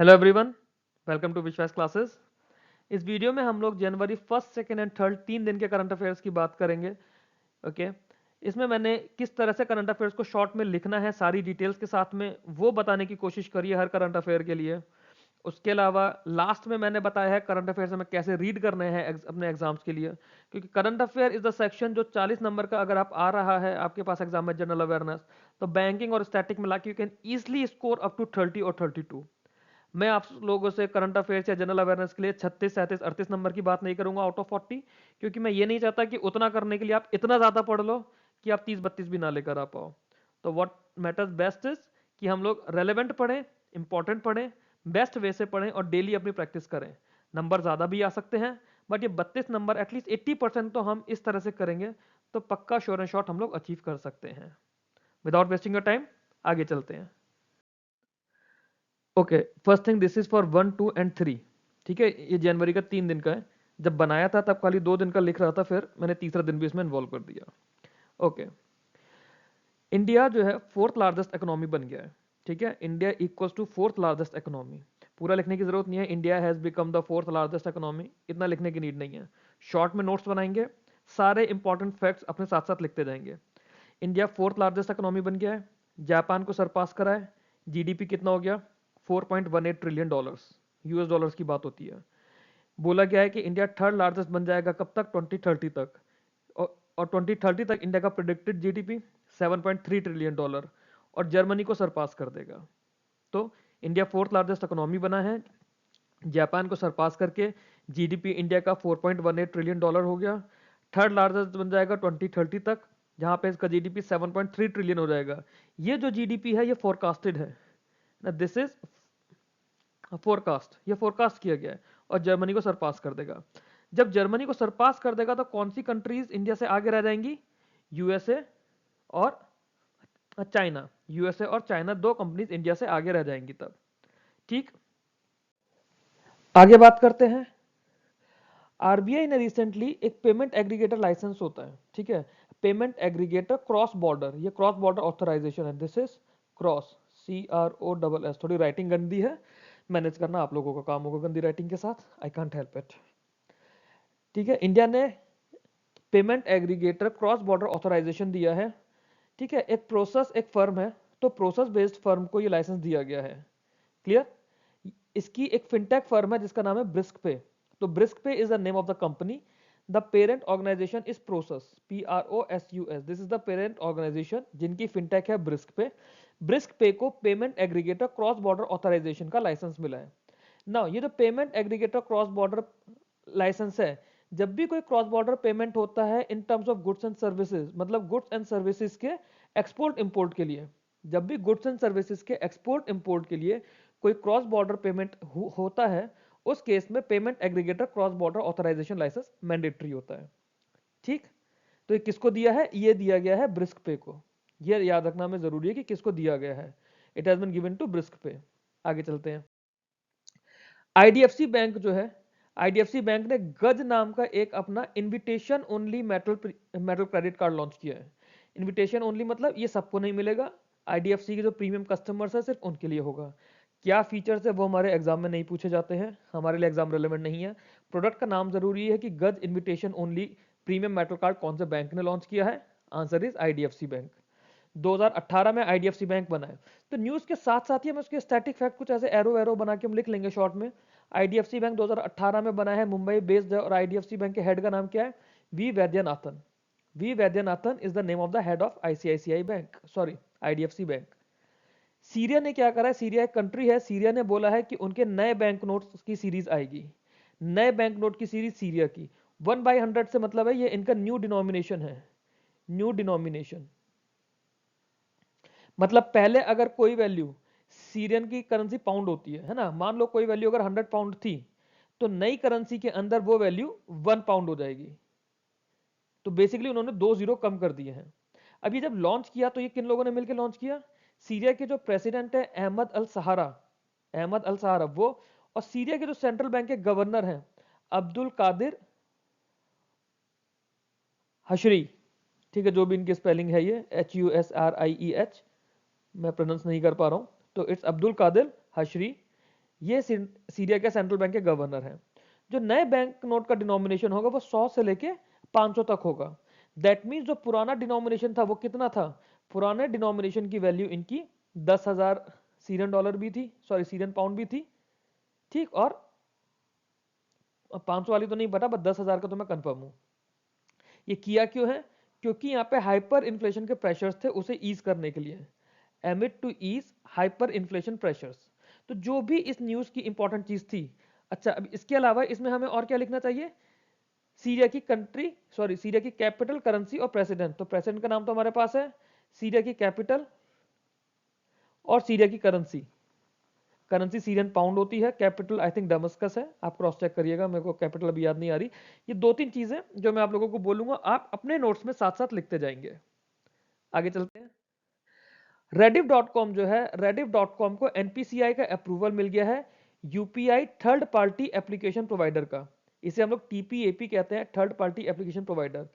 Hello everyone, welcome to विश्वास classes. इस video में हम लोग जनवरी फर्स्ट, सेकेंड एंड थर्ड 3 दिन के करंट अफेयर्स की बात करेंगे। ओके, इसमें मैंने किस तरह से करंट अफेयर्स को शॉर्ट में लिखना है सारी डिटेल्स के साथ में वो बताने की कोशिश करी है हर करंट अफेयर के लिए। उसके अलावा लास्ट में मैंने बताया है करंट अफेयर्स हमें कैसे रीड करने हैं अपने एग्जाम्स के लिए, क्योंकि current affair is the section जो 40 नंबर का अगर आप आ रहा है आपके पास एग्जाम में जनरल अवेयरनेस, तो बैंकिंग और स्टैटिक मिला के you can easily score up to 30 और 32। मैं आप लोगों से करंट अफेयर्स या जनरल अवेयरनेस के लिए 36, 37, 38 नंबर की बात नहीं करूंगा आउट ऑफ 40, क्योंकि मैं ये नहीं चाहता कि उतना करने के लिए आप इतना ज्यादा पढ़ लो कि आप 30-32 भी ना लेकर आ पाओ। तो व्हाट मैटर्स बेस्ट इज कि हम लोग रेलेवेंट पढ़ें, इंपॉर्टेंट पढ़ें, बेस्ट वे से पढ़ें और डेली अपनी प्रैक्टिस करें। नंबर ज्यादा भी आ सकते हैं, बट ये 32 नंबर एटलीस्ट 80% तो हम इस तरह से करेंगे तो पक्का श्योर एंड शॉर्ट हम लोग अचीव कर सकते हैं। विदाउट वेस्टिंग योर टाइम आगे चलते हैं। Okay, first thing this is for 1, 2 and 3। ठीक है, ये जनवरी का 3 दिन का है। जब बनाया था तब खाली 2 दिन का लिख रहा था, फिर मैंने तीसरा दिन भी इसमें इन्वॉल्व कर दिया। ओके, इंडिया जो है फोर्थ लार्जेस्ट इकोनॉमी बन गया है। ठीक है, India equals to fourth largest economy. पूरा लिखने की जरूरत नहीं है, India has become the fourth largest economy, इतना लिखने की नीड नहीं है। शॉर्ट में नोट्स बनाएंगे, सारे इंपॉर्टेंट फैक्ट्स अपने साथ साथ लिखते जाएंगे। इंडिया फोर्थ लार्जेस्ट इकोनॉमी बन गया है, जापान को सरपास करा है। जीडीपी कितना हो गया? 4.18 ट्रिलियन डॉलर्स, यूएस डॉलर्स की बात होती है। बोला गया है कि इंडिया थर्ड लार्जेस्ट बन जाएगा कब तक? 2030 तक। और 2030 तक इंडिया का प्रोडिक्टेड जीडीपी 7.3 ट्रिलियन डॉलर और जर्मनी को सरपास कर देगा। तो इंडिया फोर्थ लार्जेस्ट इकोनॉमी बना है, जापान को सरपास करके जीडीपी इंडिया का 4.18 ट्रिलियन डॉलर हो गया। थर्ड लार्जेस्ट बन जाएगा 2030 तक, जहां पे इसका जीडीपी 7.3 ट्रिलियन हो जाएगा। ये जो जीडीपी है ये फोरकास्टेड है ना, दिस इज फोरकास्ट, ये फोरकास्ट किया गया है। और जर्मनी को सरपास कर देगा। जब जर्मनी को सरपास कर देगा तो कौन सी कंट्रीज इंडिया से आगे रह जाएंगी? यूएसए और चाइना। यूएसए और चाइना, दो कंपनीज इंडिया से आगे रह जाएंगी तब। ठीक, आगे बात करते हैं। आरबीआई ने रिसेंटली एक पेमेंट एग्रीगेटर लाइसेंस होता है, ठीक है, पेमेंट एग्रीगेटर क्रॉस बॉर्डर, ये क्रॉस बॉर्डर ऑथराइजेशन है। This is cross, CROSS। थोड़ी राइटिंग गंदी है, मैनेज करना आप लोगों का काम होगा गंदी राइटिंग के साथ, आई कांट हेल्प इट। ठीक है, इंडिया ने payment aggregator cross border authorisation दिया है। ठीक है, एक प्रोसेस, एक फर्म है, तो प्रोसेस बेस्ड फर्म को ये लाइसेंस दिया गया है। क्लियर? इसकी एक फिनटेक फर्म है जिसका नाम है ब्रिस्क पे। तो Brisk Pay is the name of the company. The parent organisation is Prosus, PROSUS। This is the parent organisation जिनकी फिनटेक है ब्रिस्क पे। ब्रिस्क पे को payment aggregator cross border authorisation का लाइसेंस मिला है। नाउ ये जो payment aggregator cross border licence है, जब भी कोई क्रॉस बॉर्डर पेमेंट होता है in terms of goods and services, मतलब गुड्स एंड सर्विसेज के एक्सपोर्ट इंपोर्ट के लिए, जब भी गुड्स एंड सर्विसेज के एक्सपोर्ट इंपोर्ट के लिए कोई क्रॉस बॉर्डर पेमेंट होता है, उस केस में payment aggregator cross border authorisation licence mandatory होता है। ठीक, तो ये किसको दिया है? ये दिया गया है ब्रिस्क पे को। ये याद रखना में जरूरी है कि किसको दिया गया है। It has been given to Brisk Pay. आगे चलते हैं। आईडीएफसी बैंक जो है, आईडीएफसी बैंक ने गज नाम का एक अपना invitation only metal credit card launch किया है। इनविटेशन ओनली मतलब ये सबको नहीं मिलेगा, आईडीएफसी के जो प्रीमियम कस्टमर्स है सिर्फ उनके लिए होगा। क्या फीचर्स है वो हमारे एग्जाम में नहीं पूछे जाते हैं, हमारे लिए एग्जाम रेलेवेंट नहीं है। प्रोडक्ट का नाम जरूरी है कि गज invitation only premium metal card कौन से बैंक ने लॉन्च किया है? Answer is IDFC bank. 2018 में आईडीएफसी बैंक बना है। तो न्यूज के साथ साथ ही हम उसके स्टैटिक फैक्ट कुछ ऐसे एरो एरो बना के हम लिख लेंगे शॉर्ट में। आईडीएफसी बैंक 2018 में बना है, मुंबई बेस्ड है, और आईडीएफसी बैंक के हेड का नाम क्या है? V Vaidyanathan. V Vaidyanathan is the name of the head of ICICI bank, sorry IDFC bank. Syria ने क्या करा है? सीरिया एक कंट्री है, सीरिया ने बोला है कि उनके नए बैंक नोट्स की सीरीज आएगी। नए बैंक नोट की सीरीज सीरिया की। 1/100 से मतलब है ये इनका न्यू डिनोमिनेशन है। न्यू डिनोमिनेशन मतलब पहले अगर कोई वैल्यू, सीरियन की करेंसी पाउंड होती है ना, मान लो कोई वैल्यू अगर 100 पाउंड थी, तो नई करेंसी के अंदर वो वैल्यू 1 पाउंड हो जाएगी। तो बेसिकली उन्होंने 2 जीरो कम कर दिए हैं। अब ये जब लॉन्च किया तो ये किन लोगों ने मिलकर लॉन्च किया? सीरिया के जो प्रेसिडेंट है अहमद अल सहारा, अहमद अल सहारा वो, और सीरिया के जो सेंट्रल बैंक के गवर्नर हैं अब्दुल कादिर हशरी। ठीक है, जो भी इनकी स्पेलिंग है ये HUSRIEH, मैं प्रोनाउंस नहीं कर पा रहा हूं, तो इट्स अब्दुल कादिर हशरी। ये सीरिया के सेंट्रल बैंक के गवर्नर हैं। जो नए बैंक नोट का डिनोमिनेशन होगा वो 100 से लेके 500 तक होगा। दैट मीन्स जो पुराना डिनोमिनेशन था वो कितना था, पुराने डिनोमिनेशन की वैल्यू इनकी 10,000 सीरियन डॉलर भी थी, सॉरी सीरियन पाउंड भी थी, ठीक, और 500 वाली तो नहीं पता, बस 10,000 का तो मैं कंफर्म हूं। ये किया क्यों है, क्योंकि यहाँ पे हाइपर इन्फ्लेशन के प्रेशर्स थे, उसे ईज करने के लिए, amid to ease hyper inflation pressures. तो जो भी इस न्यूज की इंपॉर्टेंट चीज थी। अच्छा, अब इसके अलावा इसमें हमें और क्या लिखना चाहिए, सीरिया की कंट्री, सॉरी सीरिया की कैपिटल, करेंसी और प्रेसिडेंट। तो प्रेसिडेंट का नाम तो हमारे पास है, सीरिया की कैपिटल और सीरिया की करेंसी। करेंसी सीरियन पाउंड होती है, कैपिटल आई थिंक डमस्कस है, आप क्रॉस चेक करिएगा, मेरे को कैपिटल अभी याद नहीं आ रही। ये 2-3 चीजें जो मैं आप लोगों को बोलूंगा, आप अपने नोट्स में साथ साथ लिखते जाएंगे। आगे चलते हैं। Rediff.com जो है, Rediff.com को एनपीसीआई का अप्रूवल मिल गया है, UPI third party application provider का। इसे हम लोग टीपीएपी कहते हैं, थर्ड पार्टी एप्लीकेशन प्रोवाइडर।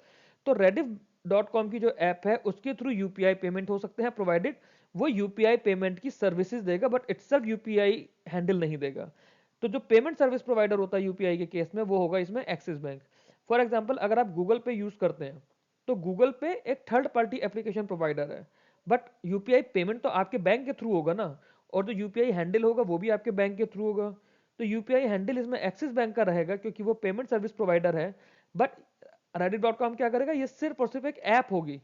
तो Rediff.com की जो ऐप है उसके थ्रू यूपीआई पेमेंट हो सकते हैं, प्रोवाइडेड वो यूपीआई पेमेंट की सर्विसेज देगा, बट इटसेल्फ यूपीआई हैंडल नहीं देगा। तो जो पेमेंट सर्विस प्रोवाइडर होता है यूपीआई के केस में, वो होगा इसमें एक्सिस बैंक। फॉर एग्जाम्पल, अगर आप गूगल पे यूज करते हैं तो गूगल पे एक थर्ड पार्टी एप्लीकेशन प्रोवाइडर है, बट यूपीआई पेमेंट तो आपके बैंक के थ्रू होगा ना, और जो यूपीआई हैंडल होगा वो भी आपके बैंक के थ्रू होगा। तो यूपीआई हैंडल इसमें एक्सिस बैंक का रहेगा, क्योंकि वो पेमेंट सर्विस प्रोवाइडर है। बट Reddit.com क्या करेगा, ये सिर्फ और सिर्फ एक ऐप होगी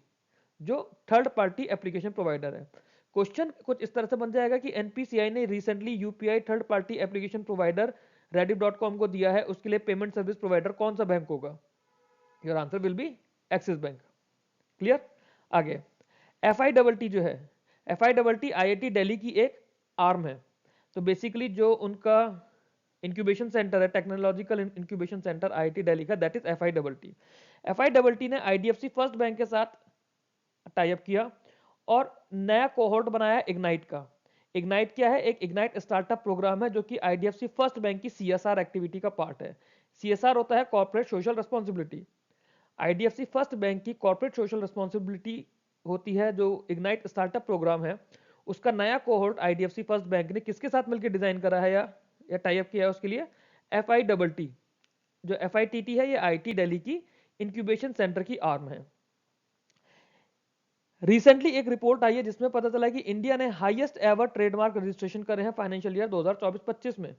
जो थर्ड पार्टी एप्लीकेशन प्रोवाइडर है। क्वेश्चन कुछ इस तरह से बन जाएगा कि एनपीसीआई ने recently UPI third party application provider Reddit.com को दिया है, उसके लिए पेमेंट सर्विस प्रोवाइडर कौन सा बैंक होगा? Your answer will B axis bank. Clear? आगे FITT जो है, FITT IIT दिल्ली की एक आर्म है। तो बेसिकली जो उनका इंक्यूबेशन सेंटर है, technological incubation centre IIT Delhi का, दैट इज FITT। FITT ने IDFC फर्स्ट बैंक के साथ टाई अप किया और नया कोहोर्ट बनाया इग्नाइट का। इग्नाइट क्या है? एक इग्नाइट स्टार्टअप प्रोग्राम है जो कि IDFC फर्स्ट बैंक की CSR एक्टिविटी का पार्ट है। CSR होता है corporate social responsibility. IDFC first bank की कॉर्पोरेट सोशल रिस्पॉन्सिबिलिटी होती है जो इग्नाइट स्टार्टअप प्रोग्राम है, उसका नया कोहोर्ट IDFC फर्स्ट बैंक ने किसके साथ मिलकर डिजाइन करा है या टाई अप किया है उसके लिए? FITT। जो FITT है ये IIT दिल्ली की इंक्यूबेशन सेंटर की आर्म है। रिसेंटली एक रिपोर्ट आई है जिसमें पता चला कि इंडिया ने हाईएस्ट एवर ट्रेडमार्क रजिस्ट्रेशन करे हैं फाइनेंशियल ईयर 2024-25 में।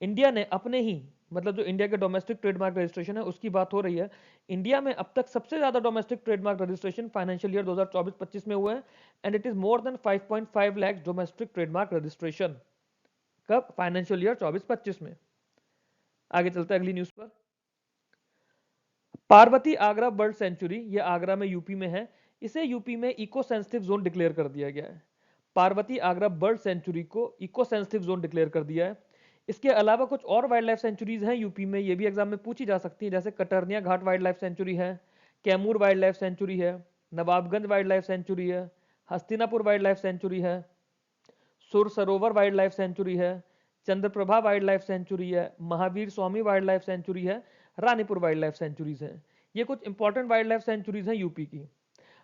इंडिया ने अपने ही, मतलब जो इंडिया के डोमेस्टिक ट्रेडमार्क रजिस्ट्रेशन है उसकी बात हो रही है, इंडिया में अब तक सबसे ज्यादा domestic trademark registration financial year 2024-25 में हुए हैं, and it is more than 5.5 lakh domestic trademark registration. कब? फाइनेंशियल ईयर 24-25 में। आगे चलते हैं अगली न्यूज पर। पार्वती आगरा बर्ड सेंचुरी, ये आगरा में यूपी में है, इसे यूपी में इको सेंसिटिव जोन डिक्लेयर कर दिया गया है। पार्वती आगरा बर्ड सेंचुरी को इको सेंसिटिव जोन डिक्लेयर कर दिया है। इसके अलावा कुछ और वाइल्ड लाइफ सेंचुरीज हैं यूपी में, ये भी एग्जाम में पूछी जा सकती है, जैसे कटर्निया घाट वाइल्ड लाइफ सेंचुरी है, कैमूर वाइल्ड लाइफ सेंचुरी है, नवाबगंज वाइल्ड लाइफ सेंचुरी है, हस्तिनापुर वाइल्ड लाइफ सेंचुरी है, सुर सरोवर वाइल्ड लाइफ सेंचुरी है, चंद्रप्रभा वाइल्ड लाइफ सेंचुरी है, Mahavir Swami wildlife century है, रानीपुर वाइल्ड लाइफ सेंचुरीज हैं। ये कुछ इंपॉर्टेंट वाइल्ड लाइफ सेंचुरीज हैं यूपी की।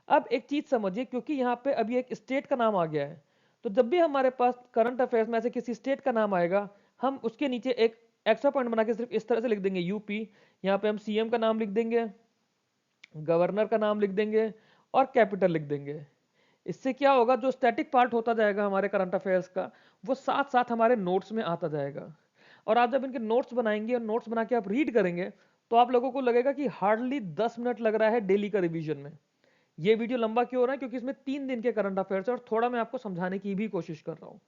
अब एक चीज समझिए, क्योंकि यहाँ पे अभी एक स्टेट का नाम आ गया है, तो जब भी हमारे पास करंट अफेयर्स में से किसी स्टेट का नाम आएगा, हम उसके नीचे एक एक्स्ट्रा पॉइंट बना के सिर्फ इस तरह से लिख देंगे यूपी। यहाँ पे हम सीएम का नाम लिख देंगे, गवर्नर का नाम लिख देंगे और कैपिटल लिख देंगे। इससे क्या होगा, जो स्टैटिक पार्ट होता जाएगा हमारे करंट अफेयर्स का, वो साथ साथ हमारे नोट्स में आता जाएगा। और आप जब इनके नोट्स बनाएंगे और नोट्स बना के आप रीड करेंगे, तो आप लोगों को लगेगा कि हार्डली 10 मिनट लग रहा है डेली का रिवीजन में। ये वीडियो लंबा क्यों हो रहा है? क्योंकि इसमें 3 दिन के करंट अफेयर्स है और थोड़ा मैं आपको समझाने की भी कोशिश कर रहा हूँ।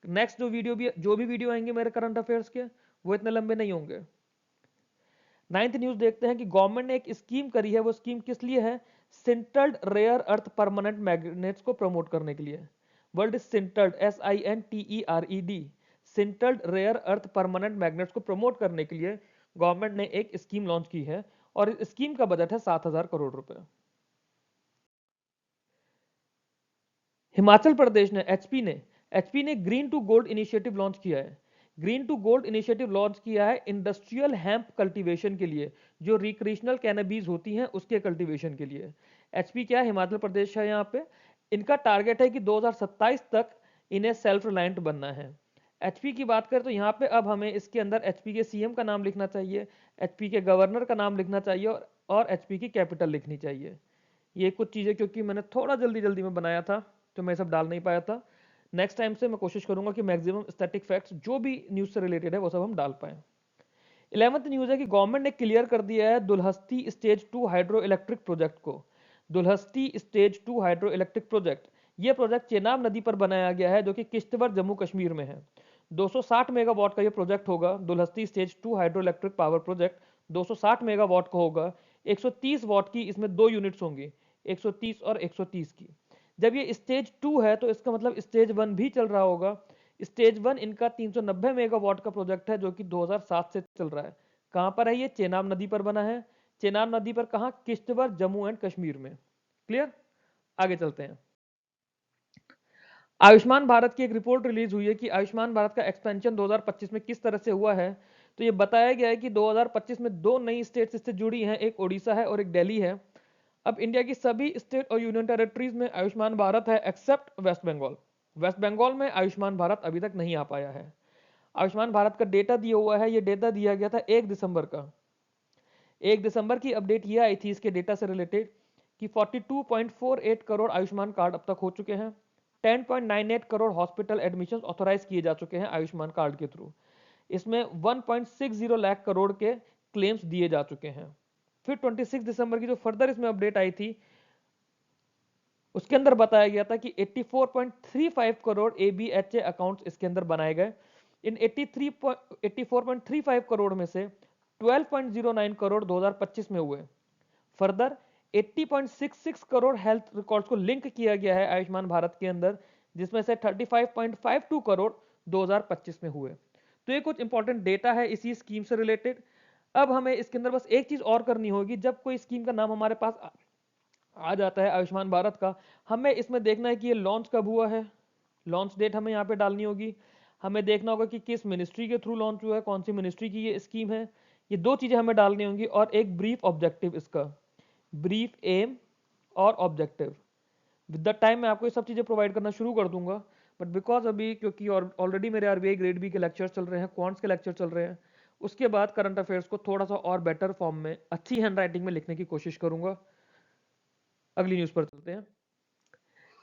नेक्स्ट जो भी वीडियो आएंगे मेरे करंट अफेयर्स के, वो इतने लंबे नहीं होंगे। 9th न्यूज देखते हैं कि गवर्नमेंट ने एक स्कीम करी है, वो स्कीम किस लिए है? Sintered rare earth permanent magnets को प्रमोट करने के लिए। Word is sintered, SINTERED, sintered rare earth permanent magnets को प्रमोट करने के लिए गवर्नमेंट ने एक स्कीम लॉन्च की है, और इस स्कीम का बजट है 7,000 करोड़ रुपए। हिमाचल प्रदेश ने, एचपी ने green to gold initiative launch किया है। Green to gold initiative launch किया है इंडस्ट्रियल हैम्प कल्टीवेशन के लिए, जो रिक्रिएशनल कैनबीज होती हैं उसके कल्टीवेशन के लिए। एचपी क्या है? हिमाचल प्रदेश है यहाँ पे। इनका टारगेट है कि 2027 तक इन्हें सेल्फ रिलायंट बनना है। एचपी की बात करें तो यहाँ पे अब हमें इसके अंदर एचपी के सीएम का नाम लिखना चाहिए, एचपी के गवर्नर का नाम लिखना चाहिए और एचपी की कैपिटल लिखनी चाहिए। ये कुछ चीज़ें क्योंकि मैंने थोड़ा जल्दी जल्दी में बनाया था तो मैं सब डाल नहीं पाया था। नेक्स्ट टाइम से मैं कोशिश करूंगा कि मैक्सिमम स्टैटिक फैक्ट्स जो भी न्यूज़ से रिलेटेड है वो सब हम डाल पाएं। 11th न्यूज़ है कि गवर्नमेंट ने क्लियर कर दिया है Dulhasti stage 2 hydro electric project को। Dulhasti stage 2 hydro electric project, ये प्रोजेक्ट चेनाब नदी पर बनाया गया है जो कि किश्तवाड़ जम्मू कश्मीर में है। 260 मेगावाट का ये प्रोजेक्ट होगा। Dulhasti stage 2 hydro electric power project 260 megawatt का होगा। 130 वाट की इसमें दो यूनिट्स होंगी, 130 और 130 की। जब ये स्टेज 2 है तो इसका मतलब स्टेज 1 भी चल रहा होगा। स्टेज 1 इनका 390 मेगावाट का प्रोजेक्ट है जो कि 2007 से चल रहा है। कहां पर है ये? चेनाब नदी पर बना है। चेनाब नदी पर कहां? किश्तवाड़ जम्मू एंड कश्मीर में। क्लियर? आगे चलते हैं। आयुष्मान भारत की एक रिपोर्ट रिलीज हुई है कि आयुष्मान भारत का एक्सपेंशन 2025 में किस तरह से हुआ है। तो ये बताया गया है कि 2025 में दो नई स्टेट्स इससे जुड़ी हैं, एक ओडिशा है और एक दिल्ली है। अब इंडिया की सभी स्टेट और यूनियन टेरिटरीज में आयुष्मान भारत है except West Bengal. West Bengal में आयुष्मान भारत अभी तक नहीं आ पाया है। आयुष्मान भारत का डेटा दिया हुआ है, ये डेटा दिया गया था 1 दिसंबर का। 1 दिसंबर की अपडेट ये आई थी इसके डेटा से रिलेटेड कि 42.48 करोड़ आयुष्मान कार्ड अब तक हो चुके हैं। 10.98 करोड़ हॉस्पिटल एडमिशन ऑथोराइज किए जा चुके हैं आयुष्मान कार्ड के थ्रू। इसमें 1.60 लाख करोड़ के क्लेम्स दिए जा चुके हैं। फिर 26 दिसंबर की जो फर्दर इसमें अपडेट आई थी उसके अंदर बताया गया था कि 84.35 करोड़ ABHA अकाउंट्स इसके अंदर बनाए गए। इन 84.35 करोड़ में से 12.09 करोड़ 2025 में हुए। फर्दर 80.66 करोड़ हेल्थ रिकॉर्ड्स को लिंक किया गया है आयुष्मान भारत के अंदर, जिसमें से 35.52 करोड़ 2025 में हुए। तो ये कुछ इंपॉर्टेंट डेटा है इसी स्कीम से रिलेटेड। अब हमें इसके अंदर बस एक चीज और करनी होगी, जब कोई स्कीम का नाम हमारे पास आ जाता है आयुष्मान भारत का, हमें इसमें देखना है कि ये लॉन्च कब हुआ है। लॉन्च डेट हमें यहाँ पे डालनी होगी। हमें देखना होगा कि किस मिनिस्ट्री के थ्रू लॉन्च हुआ है, कौन सी मिनिस्ट्री की ये स्कीम है। ये दो चीजें हमें डालनी होंगी और एक ब्रीफ ऑब्जेक्टिव, इसका ब्रीफ एम और ऑब्जेक्टिव। विद द टाइम मैं आपको ये सब चीजें प्रोवाइड करना शुरू कर दूंगा, बट बिकॉज अभी क्योंकि ऑलरेडी मेरे आरबीआई ग्रेड बी के लेक्चर चल रहे हैं, क्वांट्स के लेक्चर चल रहे हैं, उसके बाद करंट अफेयर्स को थोड़ा सा और बेटर फॉर्म में अच्छी हैंडराइटिंग में लिखने की कोशिश करूंगा। अगली न्यूज पर चलते हैं।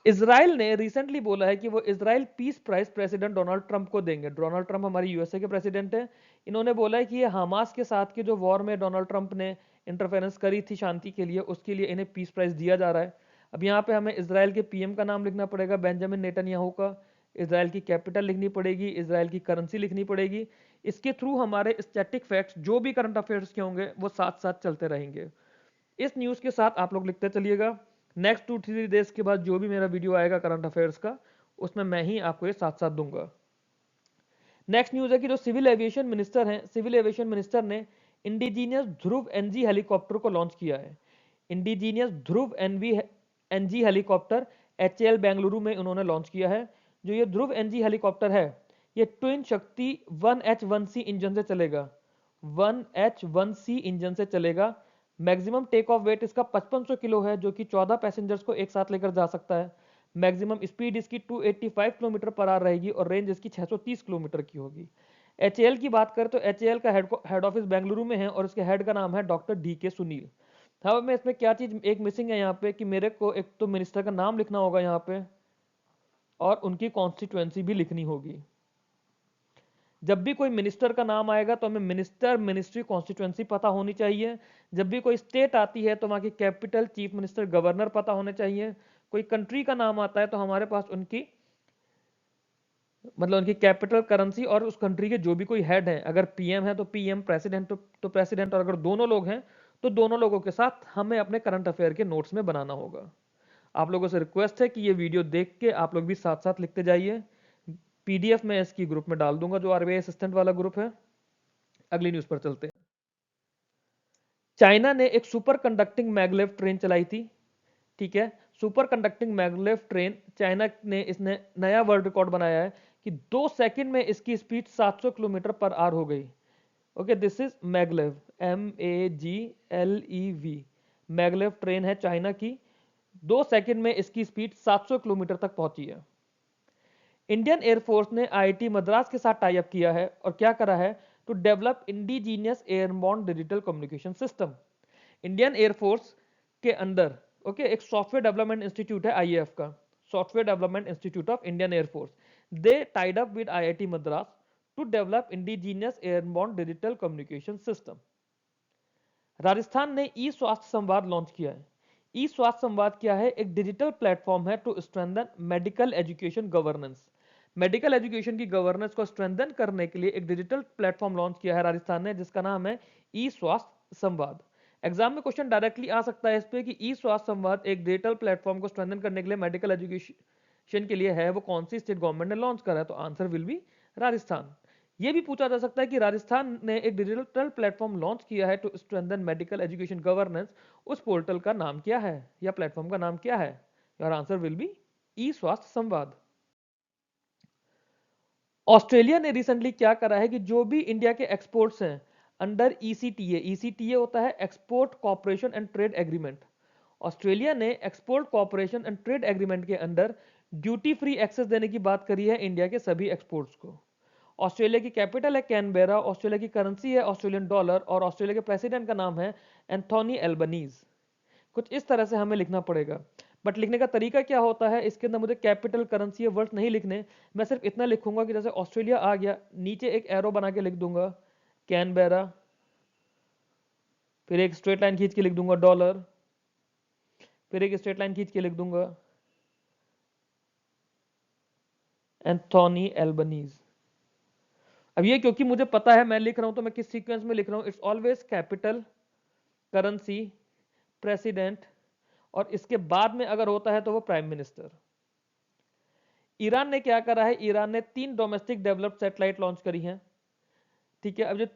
इजराइल ने रिसेंटली बोला है कि वो Israel peace prize president Donald Trump को देंगे। डोनाल्ड ट्रंप हमारे यूएसए के प्रेसिडेंट हैं। इन्होंने बोला है कि ये हमास के साथ के जो वॉर में डोनाल्ड ट्रंप ने इंटरफेरेंस करी थी शांति के लिए, उसके लिए इन्हें पीस प्राइज दिया जा रहा है। अब यहाँ पे हमें इजराइल के पीएम का नाम लिखना पड़ेगा, बेंजामिन नेतन्याहू का। इजराइल की कैपिटल लिखनी पड़ेगी, इजराइल की करेंसी लिखनी पड़ेगी। इसके थ्रू हमारे स्टैटिक फैक्ट्स जो भी करंट अफेयर्स के होंगे वो साथ साथ चलते रहेंगे। इस न्यूज के साथ आप लोग लिखते चलिएगा। नेक्स्ट 2-3 डेज के बाद जो भी मेरा वीडियो आएगा करंट अफेयर्स का, उसमें मैं ही आपको ये साथ साथ दूंगा। नेक्स्ट न्यूज है कि जो सिविल एविएशन मिनिस्टर हैं, सिविल एविएशन मिनिस्टर ने इंडिजीनियस ध्रुव एनजी हेलीकॉप्टर को लॉन्च किया है। इंडिजीनियस ध्रुव एनजी हेलीकॉप्टर HAL बेंगलुरु में उन्होंने लॉन्च किया है। जो ये ध्रुव एनजी हेलीकॉप्टर है, ये ट्विन शक्ति 1H1C इंजन से चलेगा। 1H1C इंजन से चलेगा। मैक्सिमम टेक ऑफ वेट इसका 5500 किलो है, जो कि 14 पैसेंजर्स को एक साथ लेकर जा सकता है। मैक्सिमम स्पीड इसकी 285 किलोमीटर पर आवर रहेगी और रेंज इसकी 630 किलोमीटर की होगी। HAL की बात करें तो HAL का हेड ऑफिस बेंगलुरु में है और इसके हेड का नाम है डॉक्टर DK सुनील। हाँ, मैं इसमें क्या चीज एक मिसिंग है यहाँ पे कि मेरे को एक तो मिनिस्टर का नाम लिखना होगा यहाँ पे और उनकी कॉन्स्टिट्युएंसी भी लिखनी होगी। जब भी कोई मिनिस्टर का नाम आएगा तो हमें मिनिस्टर, मिनिस्ट्री, कॉन्स्टिट्युएंसी पता होनी चाहिए। जब भी कोई स्टेट आती है तो वहां की कैपिटल, चीफ मिनिस्टर, गवर्नर पता होने चाहिए। कोई कंट्री का नाम आता है तो हमारे पास उनकी मतलब उनकी कैपिटल, करेंसी और उस कंट्री के जो भी कोई हेड है, अगर पीएम है तो पीएम, प्रेसिडेंट तो प्रेसिडेंट, और अगर दोनों लोग हैं तो दोनों लोगों के साथ हमें अपने करंट अफेयर के नोट्स में बनाना होगा। आप लोगों से रिक्वेस्ट है कि ये वीडियो देख के आप लोग भी साथ साथ लिखते जाइए। PDF में इसकी ग्रुप में डाल दूंगा, जो आरबीआई असिस्टेंट वाला ग्रुप है। अगली न्यूज पर चलते हैं। चाइना ने एक सुपर कंडक्टिंग मैगलेव ट्रेन चलाई थी। ठीक है, super conducting maglev train, China ने इसने नया वर्ल्ड रिकॉर्ड बनाया है कि 2 सेकंड में इसकी स्पीड 700 किलोमीटर पर आवर हो गई। Okay, this is maglev, MAGLEV। Maglev train है चाइना की। 2 सेकंड में इसकी स्पीड 700 किलोमीटर तक पहुंची है। इंडियन एयरफोर्स ने आईआईटी मद्रास के साथ टाई अप किया है और क्या करा है, to develop indigenous airborne digital communication system. Indian air force के अंदर ओके एक सॉफ्टवेयर डेवलपमेंट इंस्टीट्यूट है आईएएफ का, software development institute of Indian air force. They tied up with IIT Madras to develop indigenous airborne digital communication system. Rajasthan ने E Swasthya संवाद launch किया है। ई स्वास्थ्य संवाद क्या है, एक डिजिटल प्लेटफॉर्म है to strengthen medical education governance. Medical education की गवर्नेंस को स्ट्रेंथन करने के लिए एक डिजिटल प्लेटफॉर्म लॉन्च किया है राजस्थान ने, जिसका नाम है ई स्वास्थ्य संवाद। एग्जाम में क्वेश्चन डायरेक्टली आ सकता है इस पे कि ई स्वास्थ्य संवाद एक डिजिटल प्लेटफॉर्म को स्ट्रेंथन करने के लिए मेडिकल एजुकेशन के लिए है, वो कौन सी स्टेट गवर्नमेंट ने लॉन्च करा है, तो आंसर विल बी राजस्थान। ये भी पूछा जा सकता है कि राजस्थान ने एक डिजिटल प्लेटफॉर्म लॉन्च किया है to strengthen medical education governance, उस पोर्टल का नाम क्या है या प्लेटफॉर्म का नाम क्या है, your answer will be E Swasthya Samvad. Australia ने रिसेंटली क्या करा है कि जो भी इंडिया के एक्सपोर्ट्स हैं अंडर ईसीटीए, ईसीटीए होता है export cooperation and trade agreement, Australia ने export cooperation and trade agreement के अंदर ड्यूटी फ्री एक्सेस देने की बात करी है इंडिया के सभी एक्सपोर्ट्स को। ऑस्ट्रेलिया की कैपिटल है कैनबेरा, ऑस्ट्रेलिया की करेंसी है ऑस्ट्रेलियन डॉलर और ऑस्ट्रेलिया के प्रेसिडेंट का नाम है एंथोनी एल्बनीज। कुछ इस तरह से हमें लिखना पड़ेगा, बट लिखने का तरीका क्या होता है, इसके अंदर मुझे कैपिटल करेंसी वर्ड्स नहीं लिखने, मैं सिर्फ इतना लिखूंगा कि जैसे ऑस्ट्रेलिया आ गया नीचे एक एरो बना के लिख दूंगा कैनबेरा, फिर एक स्ट्रेट लाइन खींच के लिख दूंगा डॉलर, फिर एक स्ट्रेट लाइन खींच के लिख दूंगा एंथोनी एल्बनीज। अब ये क्योंकि मुझे पता है मैं लिख रहा हूं तो मैं किस सीक्वेंस में लिख रहा हूं, it's always capital currency president और इसके बाद में अगर होता है तो वो प्राइम मिनिस्टर। ईरान ने क्या करा है, ईरान ने 3 डोमेस्टिक डेवलप्ड सैटेलाइट लॉन्च करी हैं। ठीक है, अब जो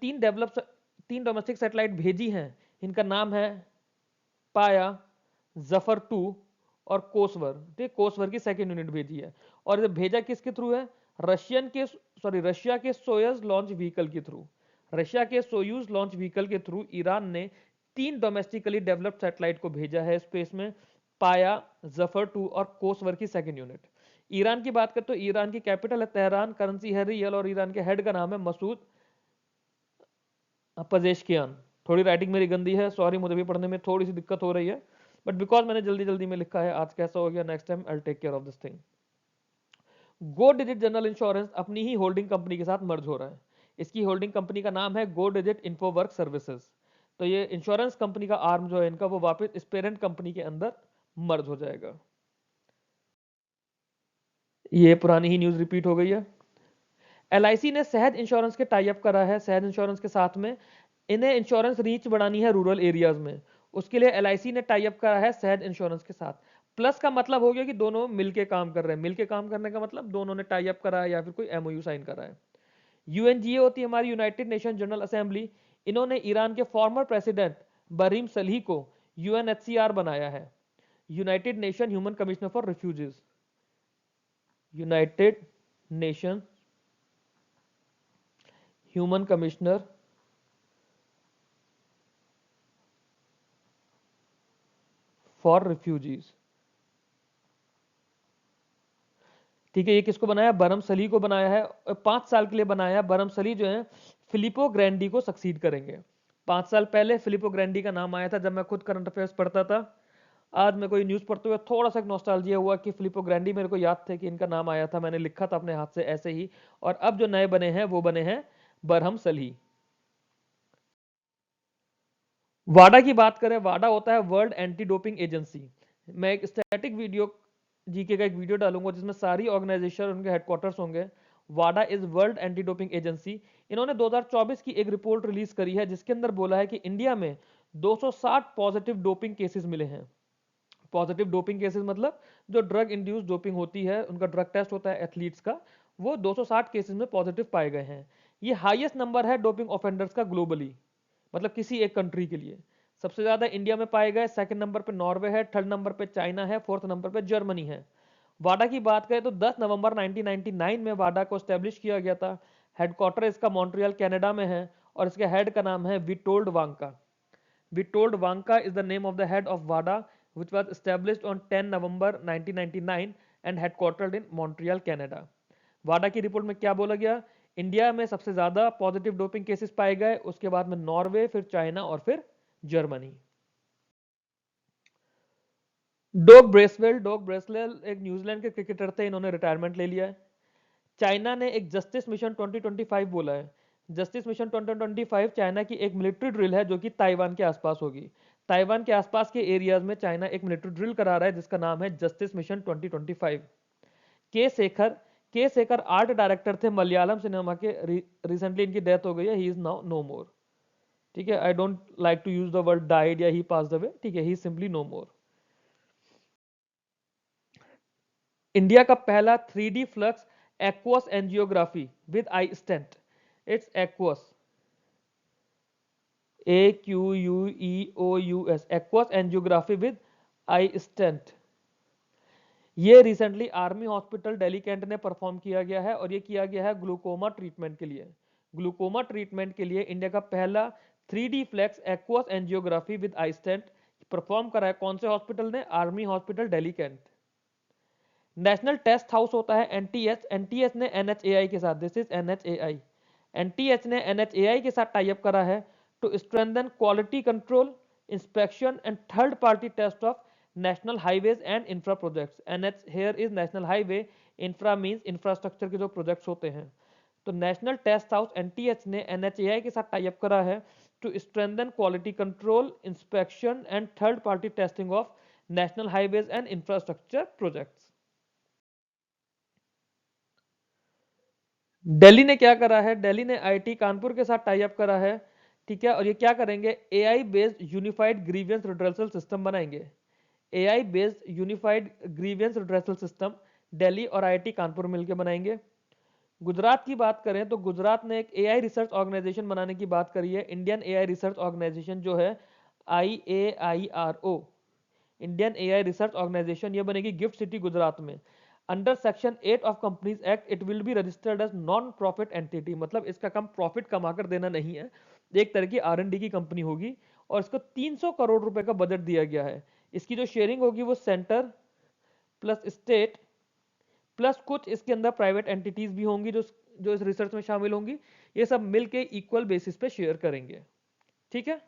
3 डोमेस्टिक सैटेलाइट भेजी हैं इनका नाम है पाया, जफर 2 और कोसवर। ठीक, कोसवर की सेकेंड यूनिट भेजी है और ये भेजा किसके थ्रू है, रशिया के सोयज लॉन्च व्हीकल के थ्रू। रशिया के सोयूज लॉन्च व्हीकल के थ्रू ईरान ने 3 डोमेस्टिकली डेवलप्ड सैटेलाइट को भेजा है स्पेस में, पाया, जफर 2 और कोसवर की सेकेंड यूनिट। ईरान की बात करें तो ईरान की कैपिटल है तेहरान, करेंसी है रियल और ईरान के हेड का नाम है मसूद पजेश्कियान। थोड़ी राइटिंग मेरी गंदी है, सॉरी, मुझे भी पढ़ने में थोड़ी सी दिक्कत हो रही है, बट बिकॉज मैंने जल्दी जल्दी में लिखा है आज कैसा हो गया, next time I take care of this thing. Go Digit general insurance अपनी ही होल्डिंग कंपनी के साथ मर्ज हो रहा है। इसकी होल्डिंग कंपनी का नाम है गो डिजिट इन्फोवर्क सर्विसेज। तो ये इंश्योरेंस कंपनी का आर्म जो है इनका वो वापस इस पेरेंट कंपनी के अंदर मर्ज हो जाएगा। ये पुरानी ही न्यूज रिपीट हो गई है। एलआईसी ने सहज इंश्योरेंस के टाई अप करा है सहज इंश्योरेंस के साथ में, इन्हें इंश्योरेंस रीच बढ़ानी है रूरल एरियाज में, उसके लिए एलआईसी ने टाई अप करा है सहज इंश्योरेंस के साथ। प्लस का मतलब हो गया कि दोनों मिलके काम कर रहे हैं, मिलके काम करने का मतलब दोनों ने टाई अप करा है या फिर कोई एमओयू साइन करा है। यूएनजीए होती है हमारी यूनाइटेड नेशन जनरल असेंबली, इन्होंने ईरान के फॉर्मर प्रेसिडेंट बरीम सलीह को यूएनएचसीआर बनाया है, United nation human commissioner for refugees, United nation human commissioner for refugees. ठीक है, ये किसको बनाया, बरम सली को बनाया है, 5 साल के लिए बनाया है। बरम सली जो है फिलिपो ग्रैंडी को सक्सीड करेंगे। 5 साल पहले फिलिपो ग्रैंडी का नाम आया था जब मैं खुद करंट अफेयर्स पढ़ता था। आज मैं कोई न्यूज पढ़ते हुए थोड़ा सा नॉस्टैल्जिया हुआ कि फिलिपो ग्रैंडी मेरे को याद थे कि इनका नाम आया था, मैंने लिखा था अपने हाथ से ऐसे ही। और अब जो नए बने हैं वो बने हैं बरहम सली। वाडा की बात करें, वाडा होता है वर्ल्ड एंटी डोपिंग एजेंसी। मैं एक स्टैटिक वीडियो जीके का एक वीडियो डालूंगा जिसमें सारी ऑर्गेनाइजेशन उनके हेडक्वार्टर्स होंगे। वाडा is world anti doping agency. इन्होंने 2024 की एक रिपोर्ट रिलीज करी है जिसके अंदर बोला है कि इंडिया में 260 पॉजिटिव डोपिंग केसेस मिले हैं। पॉजिटिव डोपिंग केसेस मतलब जो ड्रग इंड्यूस डोपिंग होती है, उनका ड्रग टेस्ट होता है एथलीट्स का, वो 260 केसेस में पॉजिटिव पाए गए हैं। ये हाईएस्ट नंबर है डोपिंग ऑफेंडर्स का ग्लोबली, मतलब किसी एक कंट्री के लिए। सबसे ज्यादा इंडिया में पाए गए, सेकंड नंबर पे नॉर्वे है, थर्ड नंबर पे चाइना है, फोर्थ नंबर पे जर्मनी है। वाडा की बात करें तो 10 नवंबर 1999 में वाडा को स्टैब्लिश किया गया था। हेडक्वार्टर इसका मॉन्ट्रियल कनाडा में है और इसके हेड का नाम है विटोल्ड वांका। Witold Wanka is the name of the head of WADA, which was established on 10 November 1999 and headquartered in Montreal, Canada. वाडा की रिपोर्ट में क्या बोला गया, इंडिया में सबसे ज्यादा पॉजिटिव डोपिंग केसेस पाए गए, उसके बाद में नॉर्वे, फिर चाइना और फिर जर्मनी। डॉग ब्रेसवेल एक न्यूजीलैंड के क्रिकेटर थे, इन्होंने रिटायरमेंट ले लिया है। चाइना ने एक जस्टिस मिशन 2025 बोला है। जस्टिस मिशन 2025 चाइना की एक मिलिट्री ड्रिल है जो कि ताइवान के आसपास होगी। ताइवान के आसपास के एरियाज में चाइना एक मिलिट्री ड्रिल करा रहा है जिसका नाम है जस्टिस मिशन 2025। के शेखर के शेखर आर्ट डायरेक्टर थे मलयालम सिनेमा के, रिसेंटली इनकी डेथ हो गई है, he is now no more. ठीक है, I don't like to use the word died या ही पास्ड अवे, ठीक है, he simply no more. India का पहला 3D flux aqueous angiography with I stent, it's aqueous, AQUEOUS, aqueous angiography with I stent. ये recently army hospital Delhi cantt ने perform किया गया है और ये किया गया है ग्लूकोमा ट्रीटमेंट के लिए। ग्लूकोमा ट्रीटमेंट के लिए इंडिया का पहला 3D flex aqueous angiography with I stent perform करा है कौन से हॉस्पिटल ने, army hospital Delhi cantt. National test house होता है एनटीएच, एनटीएच ने एनएचएआई के साथ, दिस इज एनएचएआई, एनटीएच ने एनएचएआई के साथ टाई अप करा है to strengthen quality control, inspection and third party test of national highways and infra projects. NH here is national highway, infra means infrastructure के जो projects होते हैं। तो नेशनल टेस्ट हाउस एनटीएच ने एनएचएआई के साथ टाई अप करा है to strengthen quality control, inspection and third party testing of national highways and infrastructure projects. Delhi ने क्या करा है, दिल्ली ने आईटी कानपुर के साथ टाई अप करा है, ठीक है, और ये क्या करेंगे, AI based unified grievance redressal system बनाएंगे। AI based unified grievance redressal system Delhi और आईटी कानपुर मिलकर बनाएंगे। गुजरात की बात करें तो गुजरात ने एक एआई रिसर्च ऑर्गेनाइजेशन बनाने की बात करी है, इंडियन एआई रिसर्च ऑर्गेनाइजेशन जो है IAIRO, Indian AI research organisation, ये बनेगी गिफ्ट सिटी गुजरात में। Under section 8 of companies act it will be registered as non profit entity, मतलब इसका काम प्रॉफिट कमाकर देना नहीं है, एक तरह की R&D की कंपनी होगी और इसको 300 करोड़ रुपए का बजट दिया गया है। इसकी जो शेयरिंग होगी वो सेंटर प्लस स्टेट प्लस कुछ इसके अंदर प्राइवेट एंटिटीज भी होंगी जो जो इस रिसर्च में शामिल होंगी, ये सब मिलके इक्वल बेसिस पे शेयर करेंगे। ठीक है,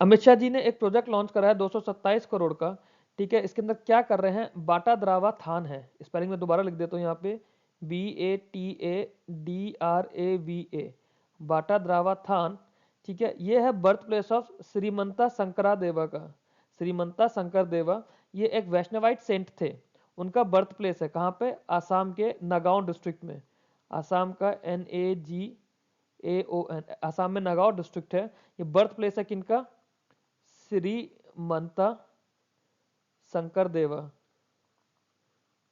अमित शाह जी ने एक प्रोजेक्ट लॉन्च करा है 227 करोड़ का, ठीक है, इसके अंदर क्या कर रहे हैं, बाटा द्रावा थान है, स्पेलिंग में दोबारा लिख देता हूँ यहाँ पे, BATADRAVA, बाटा द्रावा थान, ठीक है, ये है बर्थ प्लेस ऑफ श्रीमंता शंकरा देवा का। श्रीमंता शंकर देवा ये एक वैष्णवाइट सेंट थे, उनका बर्थ प्लेस है कहाँ पे, आसाम के नगांव डिस्ट्रिक्ट में, आसाम का NAGAON, आसाम में नगांव डिस्ट्रिक्ट है, ये बर्थ प्लेस है किनका, श्रीमंता शंकर देवा।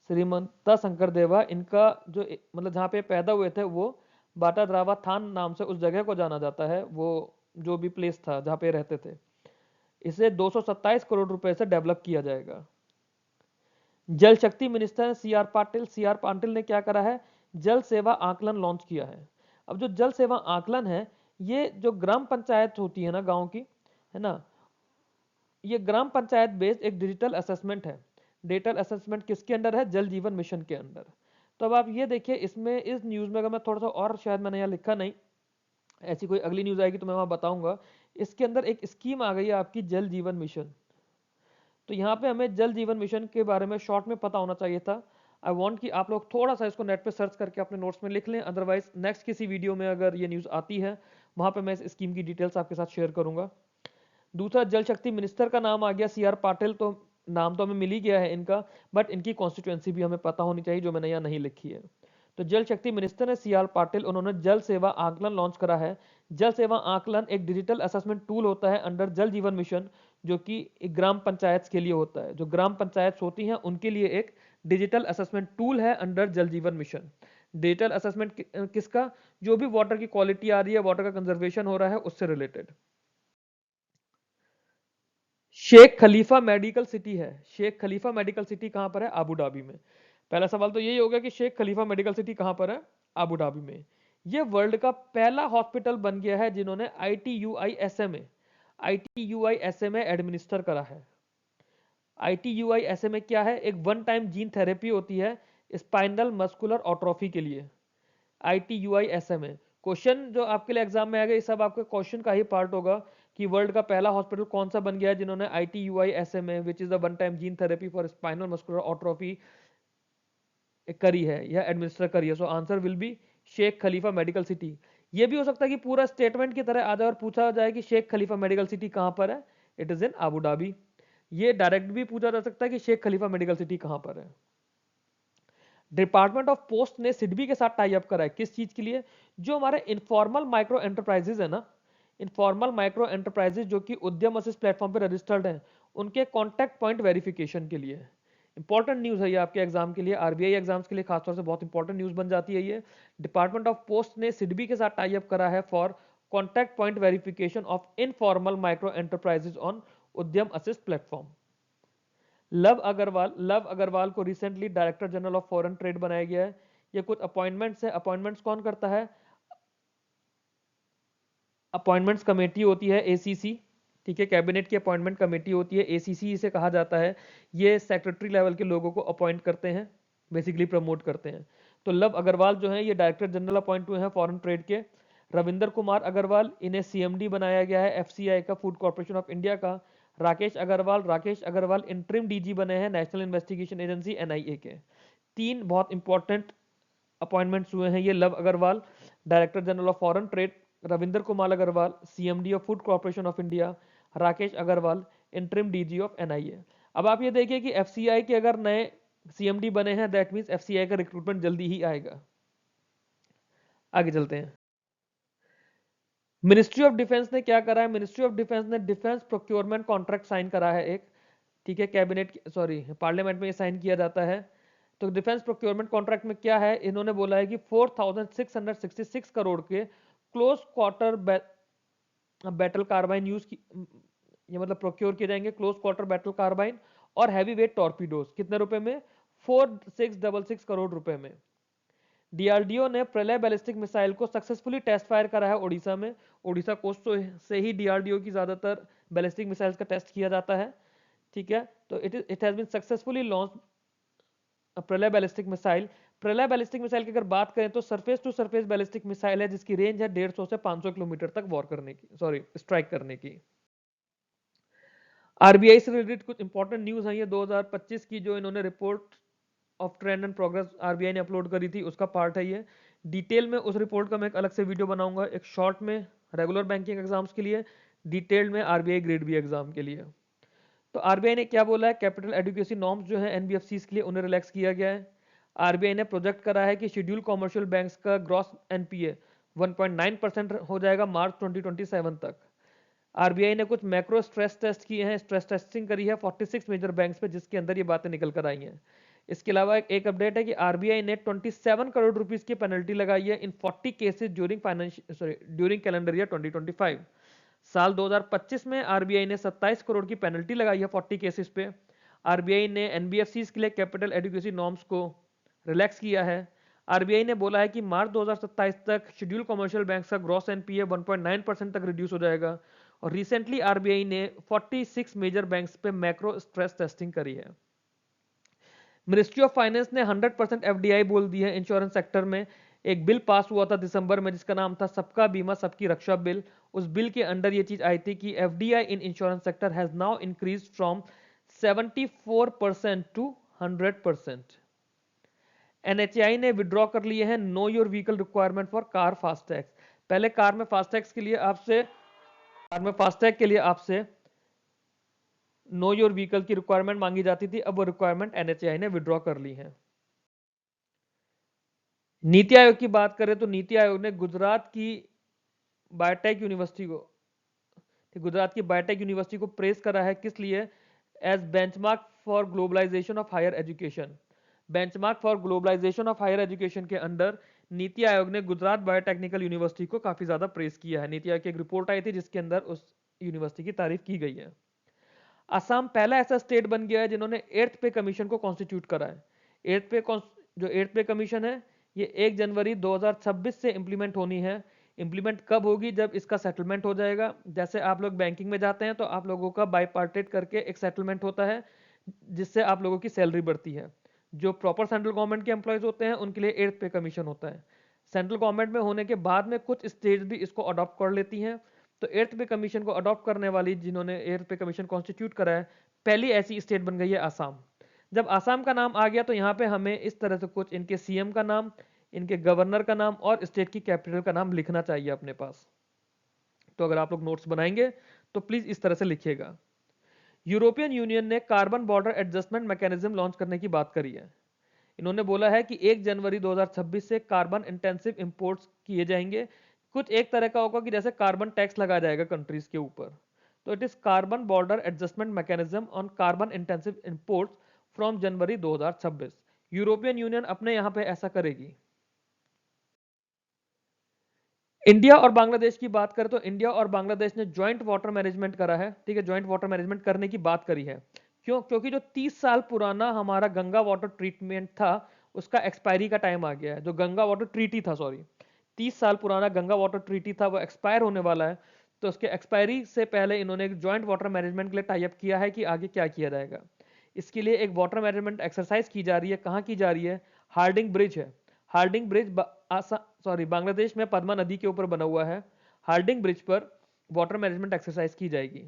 श्रीमंता शंकर देवा इनका जो मतलब जहाँ पे पैदा हुए थे वो बाटा द्रावा थान नाम से उस जगह को जाना जाता है, वो जो भी प्लेस था जहाँ पे रहते थे। इसे 227 करोड़ रुपए से डेवलप किया जाएगा। जल शक्ति मिनिस्टर सी आर पाटिल ने क्या करा है, जल सेवा आकलन लॉन्च किया है। अब जो जल सेवा आकलन है, ये जो ग्राम पंचायत होती है ना गांव की, है ना, ये ग्राम पंचायत बेस्ड एक डिजिटल असेसमेंट है। डिजिटल असेसमेंट किसके अंडर है, जल जीवन मिशन के अंडर। तो अब आप ये देखिए, इसमें इस न्यूज में अगर मैं थोड़ा सा और, शायद मैंने यहाँ लिखा नहीं, ऐसी कोई अगली न्यूज आएगी तो मैं वहां बताऊंगा। इसके अंदर एक स्कीम आ गई है आपकी जल जीवन मिशन। तो यहाँ पे हमें जल जीवन मिशन के बारे में शॉर्ट में पता होना चाहिए था। आई वांट कि आप लोग थोड़ा सा इसको नेट पे सर्च करके अपने नोट्स में लिख लें, अदरवाइज नेक्स्ट किसी वीडियो में अगर ये न्यूज़ आती है वहाँ पे मैं इस स्कीम की डिटेल्स आपके साथ शेयर करूंगा। दूसरा, जल शक्ति मिनिस्टर का नाम आ गया CR पाटिल, तो नाम तो हमें मिल ही गया है इनका, बट इनकी कॉन्स्टिट्यूएंसी भी हमें पता होनी चाहिए जो मैंने यहाँ नहीं लिखी है। तो जल शक्ति मिनिस्टर है CR पाटिल, उन्होंने जल सेवा आकलन लॉन्च करा है। जल सेवा आकलन एक डिजिटल असेसमेंट टूल होता है अंडर जल जीवन मिशन, जो कि ग्राम पंचायत के लिए होता है। जो ग्राम पंचायत होती हैं उनके लिए एक डिजिटल असेसमेंट टूल है अंडर जल जीवन मिशन। डिजिटल असेसमेंट किसका, जो भी वाटर की क्वालिटी आ रही है, वाटर का कंजर्वेशन हो रहा है, उससे related. Sheikh Khalifa Medical city है, शेख खलीफा मेडिकल सिटी कहां पर है, आबू धाबी में। पहला सवाल तो यही होगा कि शेख खलीफा मेडिकल सिटी कहां पर है, आबू धाबी में। यह वर्ल्ड का पहला हॉस्पिटल बन गया है जिन्होंने ITUI SMA एडमिनिस्टर करा है। ITUI SMA क्या है, एक वन टाइम जीन थेरेपी होती है, स्पाइनल मस्कुलर ऑट्रोफी के लिए, ITUI-SMA। क्वेश्चन जो आपके लिए एग्जाम में आएगा, ये सब आपके क्वेश्चन का ही पार्ट होगा कि वर्ल्ड का पहला हॉस्पिटल कौन सा बन गया है जिन्होंने ITUI-SMA which is the one time gene therapy for spinal muscular atrophy करी है या एडमिनिस्टर करी है। So answer will be Sheikh Khalifa Medical City. ये भी हो सकता है कि पूरा स्टेटमेंट की तरह आ जाए और पूछा जाए कि शेख खलीफा मेडिकल सिटी कहां पर है, it is in Abu Dhabi. ये डायरेक्ट भी पूछा जा सकता है कि शेख खलीफा मेडिकल सिटी कहां पर है। डिपार्टमेंट ऑफ पोस्ट ने सिडबी के साथ टाई अप करा है, किस चीज के लिए? जो हमारे इनफॉर्मल माइक्रो एंटरप्राइजेज है ना, इनफॉर्मल माइक्रो एंटरप्राइजेज जो कि उद्यम असिस्ट प्लेटफॉर्म पर रजिस्टर्ड हैं, उनके कॉन्टैक्ट पॉइंट वेरिफिकेशन के लिए। इंपॉर्टेंट न्यूज है ये आपके एग्जाम के लिए, आरबीआई एग्जाम्स के लिए खासतौर से बहुत इंपॉर्टेंट न्यूज बन जाती है ये। डिपार्टमेंट ऑफ पोस्ट ने सिडबी के साथ टाई अप करा है for contact point verification of informal micro enterprises on उद्यम असिस्ट प्लेटफॉर्म। लव अग्रवाल को recently director general of foreign trade बनाया गया है। ये कुछ अपॉइंटमेंट्स है। अपॉइंटमेंट्स कौन करता है? अपॉइंटमेंट्स कमेटी होती है एसीसी, ठीक है, कैबिनेट की अपॉइंटमेंट कमेटी होती है एसीसी इसे कहा जाता है। ये सेक्रेटरी लेवल के लोगों को अपॉइंट करते हैं, बेसिकली प्रमोट करते हैं। तो लव अग्रवाल जो है ये डायरेक्टर जनरल अपॉइंट हुए हैं फॉरेन ट्रेड के। रविंदर कुमार अग्रवाल, इन्हें सीएमडी बनाया गया है एफसीआई का, फूड कॉर्पोरेशन ऑफ इंडिया का। राकेश अग्रवाल इंटरिम डीजी बने हैं नेशनल इन्वेस्टिगेशन एजेंसी एनआईए के। तीन बहुत इंपॉर्टेंट अपॉइंटमेंट्स हुए हैं ये Luv Agarwal, director general of foreign trade, Ravinder Kumar Agarwal CMD of food corporation of India, Rakesh Agarwal interim DG of NIA. अब आप ये देखिए कि एफसीआई के अगर नए सीएमडी बने हैं, दैट मींस एफसीआई का रिक्रूटमेंट जल्दी ही आएगा। आगे चलते हैं। मिनिस्ट्री ऑफ डिफेंस ने क्या करा है? मिनिस्ट्री ऑफ डिफेंस ने डिफेंस प्रोक्योरमेंट कॉन्ट्रैक्ट साइन करा है एक, ठीक है, कैबिनेट सॉरी पार्लियामेंट में ये साइन किया जाता है। तो डिफेंस प्रोक्योरमेंट कॉन्ट्रैक्ट में क्या है? इन्होंने बोला है कि 4666 करोड़ के close quarter battle carbine use की, ये मतलब प्रोक्योर किए जाएंगे क्लोज क्वार्टर बैटल कार्बाइन और हैवी वेट टॉर्पीडोज। कितने रुपए में? 4666 करोड़ रुपए में। डीआरडीओ ने प्रलय बैलिस्टिक मिसाइल को सक्सेसफुली टेस्ट फायर करा है ओडिशा में। ओडिशा कोस्ट से ही डीआरडीओ की ज्यादातर बैलिस्टिक मिसाइल्स का टेस्ट किया जाता है, ठीक है। तो it has been successfully launch Pralay ballistic missile. Pralay ballistic missile की अगर बात करें तो surface to surface ballistic missile है जिसकी रेंज है 150 से 500 किलोमीटर तक वॉर करने की, सॉरी स्ट्राइक करने की। आरबीआई से रिलेटेड कुछ इंपॉर्टेंट न्यूज है ये 2025 की, जो इन्होंने report of trend and progress RBI ने अपलोड करी थी, उसका पार्ट है ये। डिटेल में उस रिपोर्ट का मैं एक अलग से वीडियो बनाऊंगा, एक शॉर्ट में रेगुलर बैंकिंग एग्जाम्स के लिए, डिटेल्ड में आरबीआई ग्रेड बी एग्जाम के लिए। तो आरबीआई ने क्या बोला है? कैपिटल एडुकेसी नॉर्म्स जो है एनबीएफसीज के लिए उन्हें रिलैक्स किया गया है। आरबीआई ने प्रोजेक्ट करा है कि शेड्यूल कॉमर्शियल बैंक्स का ग्रॉस एनपीए 1.9% हो जाएगा मार्च 2027 तक। आरबीआई ने कुछ मैक्रो स्ट्रेस टेस्ट किए हैं, स्ट्रेस टेस्टिंग करी है 46 मेजर बैंक्स पे, जिसके अंदर ये बातें निकल कर आई हैं। इसके अलावा एक अपडेट है कि आरबीआई ने 27 करोड़ रुपीस की पेनल्टी लगाई है इन 40 केसेस ड्यूरिंग कैलेंडर ईयर 2025। साल 2025 में आरबीआई ने 27 करोड़ की पेनल्टी लगाई है 40 केसेस पे। आरबीआई ने एनबीएफसीज के लिए कैपिटल एडुकेसी नॉर्म्स को रिलैक्स किया है। आरबीआई ने बोला है कि मार्च 2027 तक शेड्यूल कमर्शियल बैंक का ग्रॉस एनपीए 1.9% तक रिड्यूस हो जाएगा। और रिसेंटली आरबीआई ने 46 मेजर बैंक्स पे मैक्रो स्ट्रेस टेस्टिंग करी है। मिनिस्ट्री ऑफ फाइनेंस ने 100% एफडीआई बोल दी है इंश्योरेंस सेक्टर में। एक बिल पास हुआ था दिसंबर में जिसका नाम था सबका बीमा सबकी रक्षा बिल। उस बिल के अंडर ये चीज आई थी कि FDI in insurance sector has now increase from 74% to 100%। NHI ने विड्रॉ कर लिए हैं know your vehicle requirement for car FASTag. पहले कार में फास्टैग के लिए आपसे नो योर व्हीकल की रिक्वायरमेंट मांगी जाती थी, अब वो रिक्वायरमेंट एनएचआई ने विड्रॉ कर ली है। नीति आयोग की बात करें तो नीति आयोग ने गुजरात की बायोटेक यूनिवर्सिटी को प्रेस करा है, किस लिए? As benchmark for globalisation of higher education. Benchmark for globalisation of higher education के अंडर नीति आयोग ने गुजरात बायोटेक्निकल यूनिवर्सिटी को काफी ज्यादा प्रेस किया है। नीति आयोग की एक रिपोर्ट आई थी जिसके अंदर उस यूनिवर्सिटी की तारीफ की गई है। असम पहला ऐसा स्टेट बन गया है जिन्होंने 8th पे कमीशन को कॉन्स्टिट्यूट करा है। 8th पे कमीशन है ये 1 जनवरी 2026 से इंप्लीमेंट होनी है। इंप्लीमेंट कब होगी? जब इसका सेटलमेंट हो जाएगा। जैसे आप लोग बैंकिंग में जाते हैं तो आप लोगों का बाइपार्टेट करके एक सेटलमेंट होता है जिससे आप लोगों की सैलरी बढ़ती है। जो प्रॉपर सेंट्रल गवर्नमेंट के एम्प्लॉयज होते हैं उनके लिए 8th पे कमीशन होता है। सेंट्रल गवर्नमेंट में होने के बाद में कुछ स्टेट्स भी इसको अडॉप्ट कर लेती हैं। तो 8th पे कमीशन को अडॉप्ट करने वाली, जिन्होंने 8th पे कमीशन कॉन्स्टिट्यूट करा है, पहली ऐसी स्टेट बन गई है आसाम। जब आसाम का नाम आ गया तो यहाँ पे हमें इस तरह से कुछ इनके सीएम का नाम, इनके गवर्नर का नाम और स्टेट की कैपिटल का नाम लिखना चाहिए अपने पास। तो अगर आप लोग नोट्स बनाएंगे तो प्लीज इस तरह से लिखिएगा। यूरोपियन यूनियन ने carbon border adjustment mechanism launch करने की बात करी है। इन्होंने बोला है कि 1 जनवरी 2026 से कार्बन इंटेंसिव इंपोर्ट्स किए जाएंगे। कुछ एक तरह का होगा कि जैसे कार्बन टैक्स लगाया जाएगा कंट्रीज के ऊपर। तो it is carbon border adjustment mechanism on carbon intensive imports from January 2026। European union अपने यहां पे ऐसा करेगी। इंडिया और बांग्लादेश की बात करें तो इंडिया और बांग्लादेश ने ज्वाइंट वाटर मैनेजमेंट करा है, ठीक है, ज्वाइंट वाटर मैनेजमेंट करने की बात करी है। क्यों? क्योंकि जो 30 साल पुराना हमारा गंगा वाटर ट्रीटमेंट था उसका एक्सपायरी का टाइम आ गया है। जो गंगा वाटर ट्रीटी था, सॉरी, 30 साल पुराना गंगा वाटर ट्रीटी था, वो एक्सपायर होने वाला है। तो उसके एक्सपायरी से पहले इन्होंने एक ज्वाइंट वाटर मैनेजमेंट के लिए टाई अप किया है कि आगे क्या किया जाएगा। इसके लिए एक वाटर मैनेजमेंट एक्सरसाइज की जा रही है। कहाँ की जा रही है? हार्डिंग ब्रिज है। हार्डिंग ब्रिज सॉरी बांग्लादेश में पद्मा नदी के ऊपर बना हुआ है। हार्डिंग ब्रिज पर वाटर मैनेजमेंट एक्सरसाइज की जाएगी।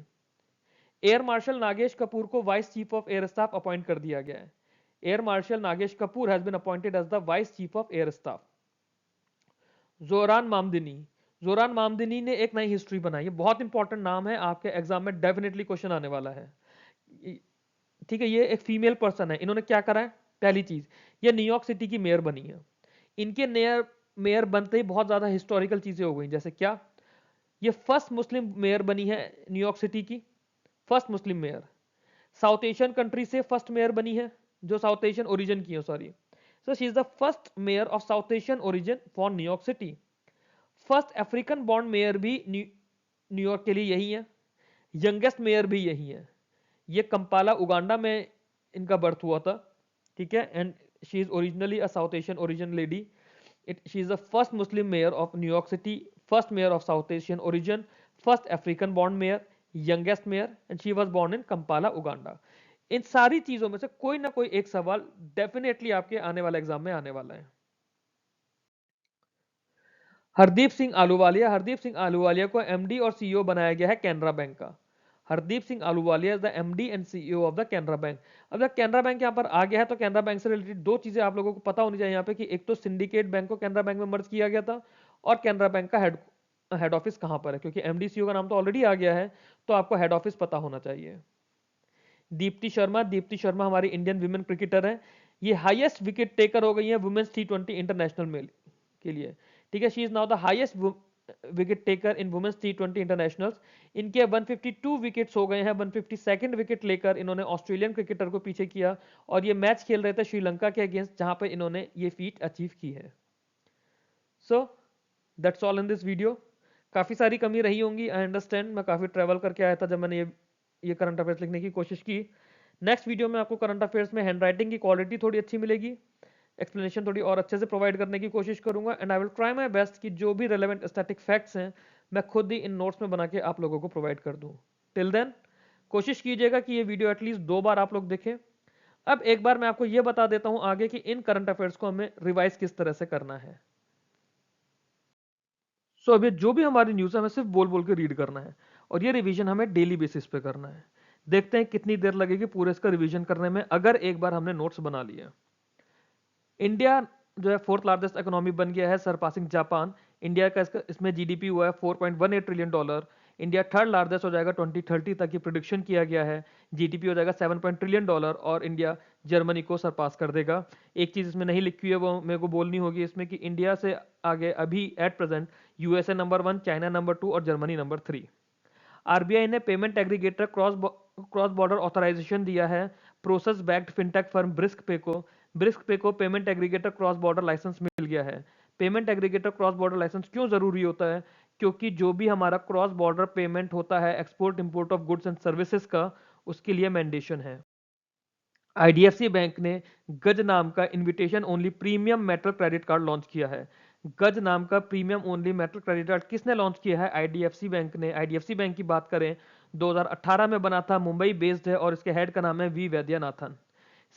एयर मार्शल नागेश कपूर को vice chief of air staff appoint कर दिया गया है। Air marshal Nagesh Kapoor has been appointed as the vice chief of air staff. Zohran Mamdani, Zohran Mamdani ने एक नई हिस्ट्री बनाई है। बहुत इंपॉर्टेंट नाम है, आपके एग्जाम में डेफिनेटली क्वेश्चन आने वाला है। ठीक है, ये एक फीमेल पर्सन है। इन्होंने क्या करा है? पहली चीज, ये न्यूयॉर्क सिटी की मेयर बनी है। इनके मेयर मेयर बनते ही बहुत ज्यादा हिस्टोरिकल चीजें हो गई। जैसे क्या? ये फर्स्ट मुस्लिम मेयर बनी है न्यूयॉर्क सिटी की, first Muslim mayor. South Asian country से फर्स्ट मेयर बनी है, जो साउथ एशियन ओरिजिन की है, sorry. So she is the first mayor of south Asian origin for New York city. First African born mayor भी New York के लिए यही है। यंगेस्ट मेयर भी यही है। ये कंपाला उगांडा में इनका बर्थ हुआ था, ठीक है, and she is originally a south Asian origin lady. She is the first Muslim mayor of New York City, first mayor of South Asian origin, first African born mayor, youngest mayor, and she was born in Kampala, Uganda. इन सारी चीजों में से कोई ना कोई एक सवाल definitely आपके आने वाले एग्जाम में आने वाला है। हरदीप सिंह आलूवालिया, हरदीप सिंह आलूवालिया को एमडी और सीईओ बनाया गया है कैनरा बैंक का। Hardeep Singh Ahluwalia is the MD and CEO of the Canara bank. अब जब कैनरा बैंक यहाँ पर आ गया है तो कैनरा बैंक से रिलेटेड दो चीजें आप लोगों को पता होनी चाहिए यहाँ पे, कि एक तो सिंडिकेट बैंक को कैनरा बैंक में मर्ज किया गया था, और कैनरा बैंक का हेड ऑफिस कहाँ पर है। क्योंकि एमडी सीईओ का नाम तो ऑलरेडी आ गया है, तो आपको हेड ऑफिस पता होना चाहिए। दीप्ति शर्मा, दीप्ति शर्मा हमारी इंडियन विमेन क्रिकेटर है। ये हाईएस्ट विकेट टेकर हो गई है वुमेन्स T20 इंटरनेशनल में के लिए, ठीक है। She is now the highest wicket taker in women's T20 internationals. इनके 152 विकेट्स हो गए हैं। 152nd विकेट लेकर इन्होंने ऑस्ट्रेलियन क्रिकेटर को पीछे किया, और ये मैच खेल रहे थे श्रीलंका के अगेंस्ट, जहां पर इन्होंने ये फीट अचीव की है। So that's all in this video. काफी सारी कमी रही होंगी, आई अंडरस्टैंड। मैं काफी ट्रेवल करके आया था जब मैंने ये करंट अफेयर्स लिखने की कोशिश की। नेक्स्ट वीडियो में आपको करंट अफेयर्स में हैंडराइटिंग की क्वालिटी थोड़ी अच्छी मिलेगी, एक्सप्लेनेशन थोड़ी और अच्छे से प्रोवाइड करने की कोशिश करूंगा, and I will try my best कि जो भी रेलेवेंट स्टैटिक फैक्ट्स हैं मैं खुद ही इन नोट्स में बना के आप लोगों को प्रोवाइड कर दूं। टिल देन कोशिश कीजिएगा कि ये वीडियो एटलीस्ट 2 बार आप लोग देखें। अब एक बार मैं आपको ये बता देता हूं आगे कि इन करंट अफेयर्स को हमें रिवाइज किस तरह से करना है। सो अभी जो भी हमारी न्यूज़ है हमें सिर्फ बोल बोल के रीड करना है, और ये रिवीजन हमें डेली बेसिस पे करना है। देखते हैं कितनी देर लगेगी पूरे इसका रिवीजन करने में, अगर एक बार हमने नोट्स बना लिए। इंडिया जो है 4th लार्जेस्ट इकोनॉमी बन गया है, सरपासिंग जापान। इंडिया का इसमें जीडीपी हुआ है $4.18 ट्रिलियन। इंडिया 3rd लार्जेस्ट हो जाएगा 2030 तक, की प्रिडिक्शन किया गया है। जीडीपी हो जाएगा $7 ट्रिलियन, और इंडिया जर्मनी को सरपास कर देगा। एक चीज इसमें नहीं लिखी हुई है, वो मेरे को बोलनी होगी इसमें, कि इंडिया से आगे अभी at present USA number 1, China number 2 और जर्मनी नंबर 3। आरबीआई ने payment aggregator cross border authorisation दिया है process backed fintech firm brisk पे को payment aggregator cross border licence मिल गया है। Payment aggregator cross border licence क्यों जरूरी होता है? क्योंकि जो भी हमारा क्रॉस बॉर्डर पेमेंट होता है export import of goods and services का, उसके लिए मैंडेशन है। आईडीएफसी बैंक ने गज नाम का invitation only premium metal credit card launch किया है। गज नाम का premium only metal credit card किसने लॉन्च किया है? आईडीएफसी बैंक ने। आईडीएफसी बैंक की बात करें 2018 में बना था, मुंबई बेस्ड है, और इसके हेड का नाम है वी वैद्यनाथन।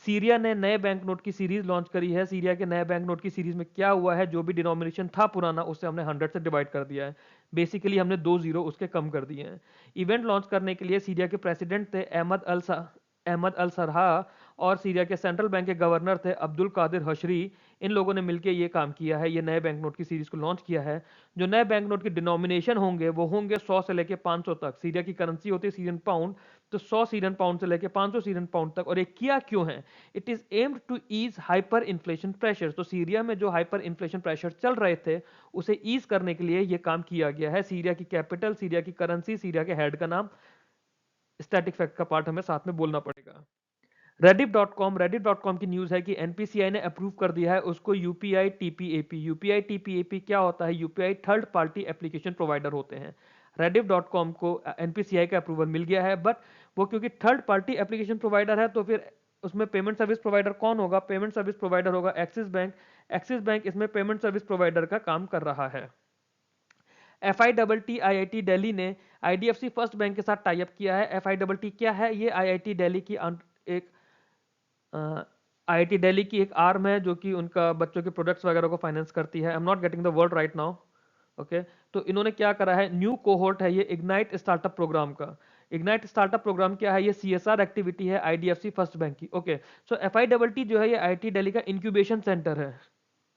सीरिया ने नए बैंक नोट की सीरीज लॉन्च करी है। सीरिया के नए बैंक नोट की सीरीज में क्या हुआ है, जो भी डिनोमिनेशन था पुराना उसे हमने 100 से डिवाइड कर दिया है। बेसिकली हमने 2 जीरो उसके कम कर दिए हैं। इवेंट लॉन्च करने के लिए सीरिया के प्रेसिडेंट थे अहमद अल सरहा, और सीरिया के सेंट्रल बैंक के गवर्नर थे अब्दुल कादिर हशरी। इन लोगों ने मिलकर ये काम किया है, ये नए बैंक नोट की सीरीज को लॉन्च किया है। जो नए बैंक नोट के डिनोमिनेशन होंगे वो होंगे 100 से लेके 500 तक। सीरिया की करेंसी होती है सीरियन पाउंड, तो 100 सीरियन पाउंड से लेके 500 सीरियन पाउंड तक। और ये किया क्यों है? It is aimed to ease hyper inflation pressure. तो सीरिया में जो हाइपर इन्फ्लेशन प्रेशर चल रहे थे उसे ईज करने के लिए ये काम किया गया है। सीरिया की कैपिटल, सीरिया की करेंसी, सीरिया के हेड का नाम, स्टैटिक फैक्ट का पार्ट हमें साथ में बोलना पड़ेगा। रेडिफ.कॉम की न्यूज है कि एनपीसीआई ने अप्रूव कर दिया है उसको यूपीआई टीपीएपी। यूपीआई टीपीएपी क्या होता है? UPI third party application provider होते हैं। रेडिफ.कॉम को एनपीसीआई का अप्रूवल मिल गया है, बट वो क्योंकि थर्ड पार्टी एप्लीकेशन प्रोवाइडर है तो फिर उसमें पेमेंट सर्विस प्रोवाइडर कौन होगा? पेमेंट सर्विस प्रोवाइडर होगा एक्सिस बैंक। एक्सिस बैंक इसमें पेमेंट सर्विस प्रोवाइडर का काम कर रहा है। FITT IIT दिल्ली ने IDFC फर्स्ट बैंक के साथ टाई अप किया है। FITT क्या है? ये IIT दिल्ली की एक IIT दिल्ली की एक आर्म है जो कि उनका बच्चों के प्रोडक्ट्स वगैरह को फाइनेंस करती है। I am not getting the word right now. Okay, तो इन्होंने क्या करा है, न्यू कोहोर्ट है ये इग्नाइट स्टार्टअप प्रोग्राम का। इग्नाइट स्टार्टअप प्रोग्राम क्या है? ये CSR एक्टिविटी है IDFC फर्स्ट बैंक की। ओके, सो FITT जो है ये IIT दिल्ली का इंक्यूबेशन सेंटर है।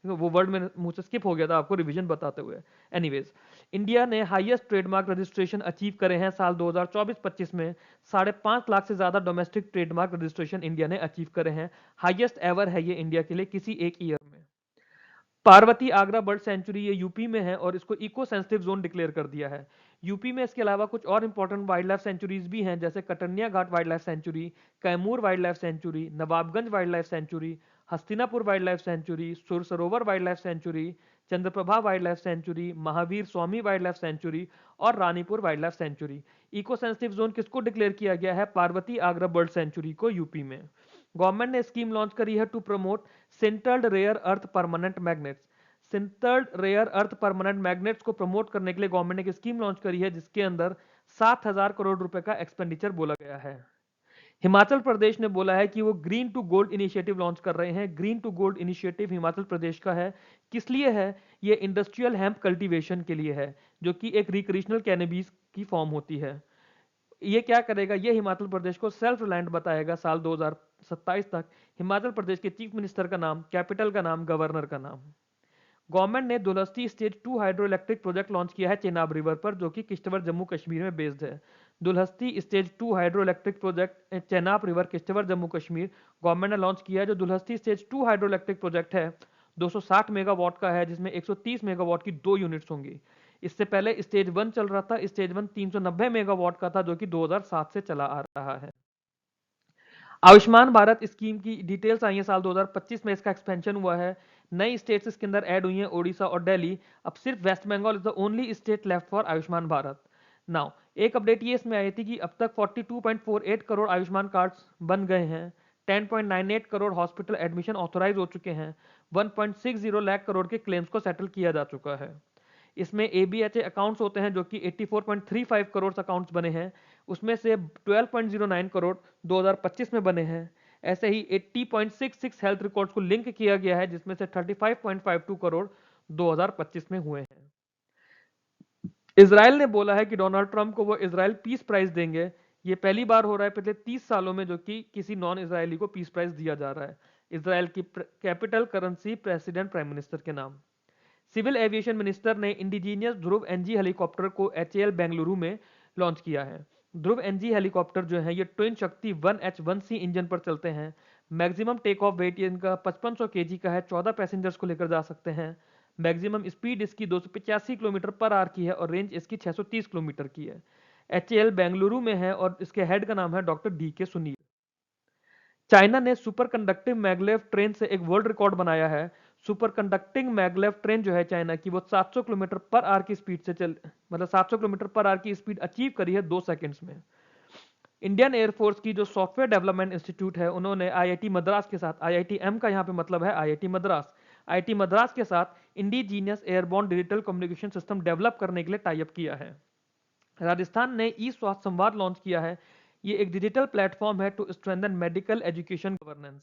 वो वर्ड में मुंह से स्किप हो गया था आपको रिवीजन बताते हुए। एनीवेज, इंडिया ने हाईएस्ट ट्रेडमार्क रजिस्ट्रेशन अचीव करे हैं साल 2024-25 में। 5.5 लाख से ज्यादा डोमेस्टिक ट्रेडमार्क रजिस्ट्रेशन इंडिया ने अचीव करे हैं। हाईएस्ट एवर है ये इंडिया के लिए किसी एक ईयर में। पार्वती आगरा बर्ड सेंचुरी ये यूपी में है और इसको इको सेंसिटिव जोन डिक्लेयर कर दिया है। यूपी में इसके अलावा कुछ और इंपॉर्टेंट वाइल्ड लाइफ सेंचुरीज भी हैं, जैसे Katarniaghat wildlife sanctuary, Kaimur wildlife sanctuary, Nawabganj wildlife sanctuary, Hastinapur wildlife sanctuary, Sur Sarovar wildlife sanctuary, Chandraprabha wildlife sanctuary, Mahavir Swami wildlife sanctuary और Ranipur wildlife sanctuary. Eco sensitive zone किसको declare किया गया है? Parvati Agra bird sanctuary को, UP में। Government ने scheme launch करी है to promote sintered rare earth permanent magnets. Sintered rare earth permanent magnets को प्रमोट करने के लिए गवर्नमेंट ने एक स्कीम लॉन्च करी है जिसके अंदर 7,000 करोड़ रुपए का एक्सपेंडिचर बोला गया है। हिमाचल प्रदेश ने बोला है कि वो green to gold initiative launch कर रहे हैं। Green to gold initiative Himachal Pradesh का है। किस लिए है? ये इंडस्ट्रियल हेम्प कल्टीवेशन के लिए है, जो कि एक रिक्रिएशनल कैनबिस की फॉर्म होती है। ये क्या करेगा? ये हिमाचल प्रदेश को सेल्फ रिलायंट बताएगा साल 2027 तक। हिमाचल प्रदेश के चीफ मिनिस्टर का नाम, कैपिटल का नाम, गवर्नर का नाम। गवर्नमेंट ने Dulhasti stage 2 hydro electric project launch किया है चेनाब रिवर पर, जो कि किश्तवाड़ जम्मू कश्मीर में बेस्ड है। Dulhasti stage 2 hydro electric project Chenab river Kishtwar Jammu Kashmir government ने लॉन्च किया है। जो Dulhasti stage 2 hydro electric project है 260 मेगावाट का है, जिसमें 130 मेगावाट की 2 यूनिट्स होंगी। इससे पहले स्टेज 1 चल रहा था। स्टेज 1 390 मेगावाट का था, जो कि 2007 से चला आ रहा है। आयुष्मान भारत स्कीम की डिटेल्स आई है साल 2025 में, इसका एक्सपेंशन हुआ है। नई स्टेट्स इसके अंदर ऐड हुई हैं, ओडिशा और दिल्ली। अब सिर्फ West Bengal is the only state left for Ayushman Bharat. Now एक अपडेट ये इसमें आई थी कि अब तक 42.48 करोड़ आयुष्मान कार्ड्स बन गए हैं। 10.98 करोड़ हॉस्पिटल एडमिशन ऑथोराइज हो चुके हैं। 1.60 लाख करोड़ के क्लेम्स को सेटल किया जा चुका है। इसमें ABHA अकाउंट्स होते हैं जो कि 84.35 करोड़ अकाउंट्स बने हैं, उसमें से 12.09 करोड़ 2025 में बने हैं। ऐसे ही 80.66 हेल्थ रिकॉर्ड्स को लिंक किया गया है, जिसमें से 35.52 करोड़ 2025 में हुए हैं। इजराइल ने बोला है कि डोनाल्ड ट्रंप को वो इजराइल पीस प्राइज देंगे। ये पहली बार हो रहा है पिछले 30 सालों में जो कि किसी नॉन इजरायली को पीस प्राइज दिया जा रहा है। इजराइल की capital currency president prime minister के नाम। सिविल एविएशन मिनिस्टर ने इंडिजीनियस ध्रुव NG हेलीकॉप्टर को HAL बेंगलुरु में लॉन्च किया है। ध्रुव NG हेलीकॉप्टर जो है ये ट्विन शक्ति 1H1C इंजन पर चलते हैं। मैक्सिमम टेक ऑफ वेट इनका 5500 kg का है, 14 पैसेंजर्स को लेकर जा सकते हैं। मैक्सिमम स्पीड इसकी 285 किलोमीटर पर आवर की है और रेंज इसकी 630 किलोमीटर की है। HAL बेंगलुरु में है और इसके हेड का नाम है डॉक्टर DK सुनील। चाइना ने सुपर कंडक्टिंग मैगलेव ट्रेन से एक वर्ल्ड रिकॉर्ड बनाया है। सुपर कंडक्टिंग मैगलेव ट्रेन जो है चाइना की, वो 700 किलोमीटर पर आवर की स्पीड से 700 किलोमीटर पर आवर की स्पीड अचीव करी है 2 सेकंड्स में। इंडियन एयरफोर्स की जो सॉफ्टवेयर डेवलपमेंट इंस्टीट्यूट है, उन्होंने IIT मद्रास के साथ, IITM का यहाँ पे मतलब है IIT मद्रास, IIT मद्रास के साथ indigenous airborne digital communication system develop करने के लिए टाई अप किया है। राजस्थान ने ई स्वास्थ्य संवाद लॉन्च किया है। ये एक डिजिटल प्लेटफॉर्म है to strengthen medical education governance.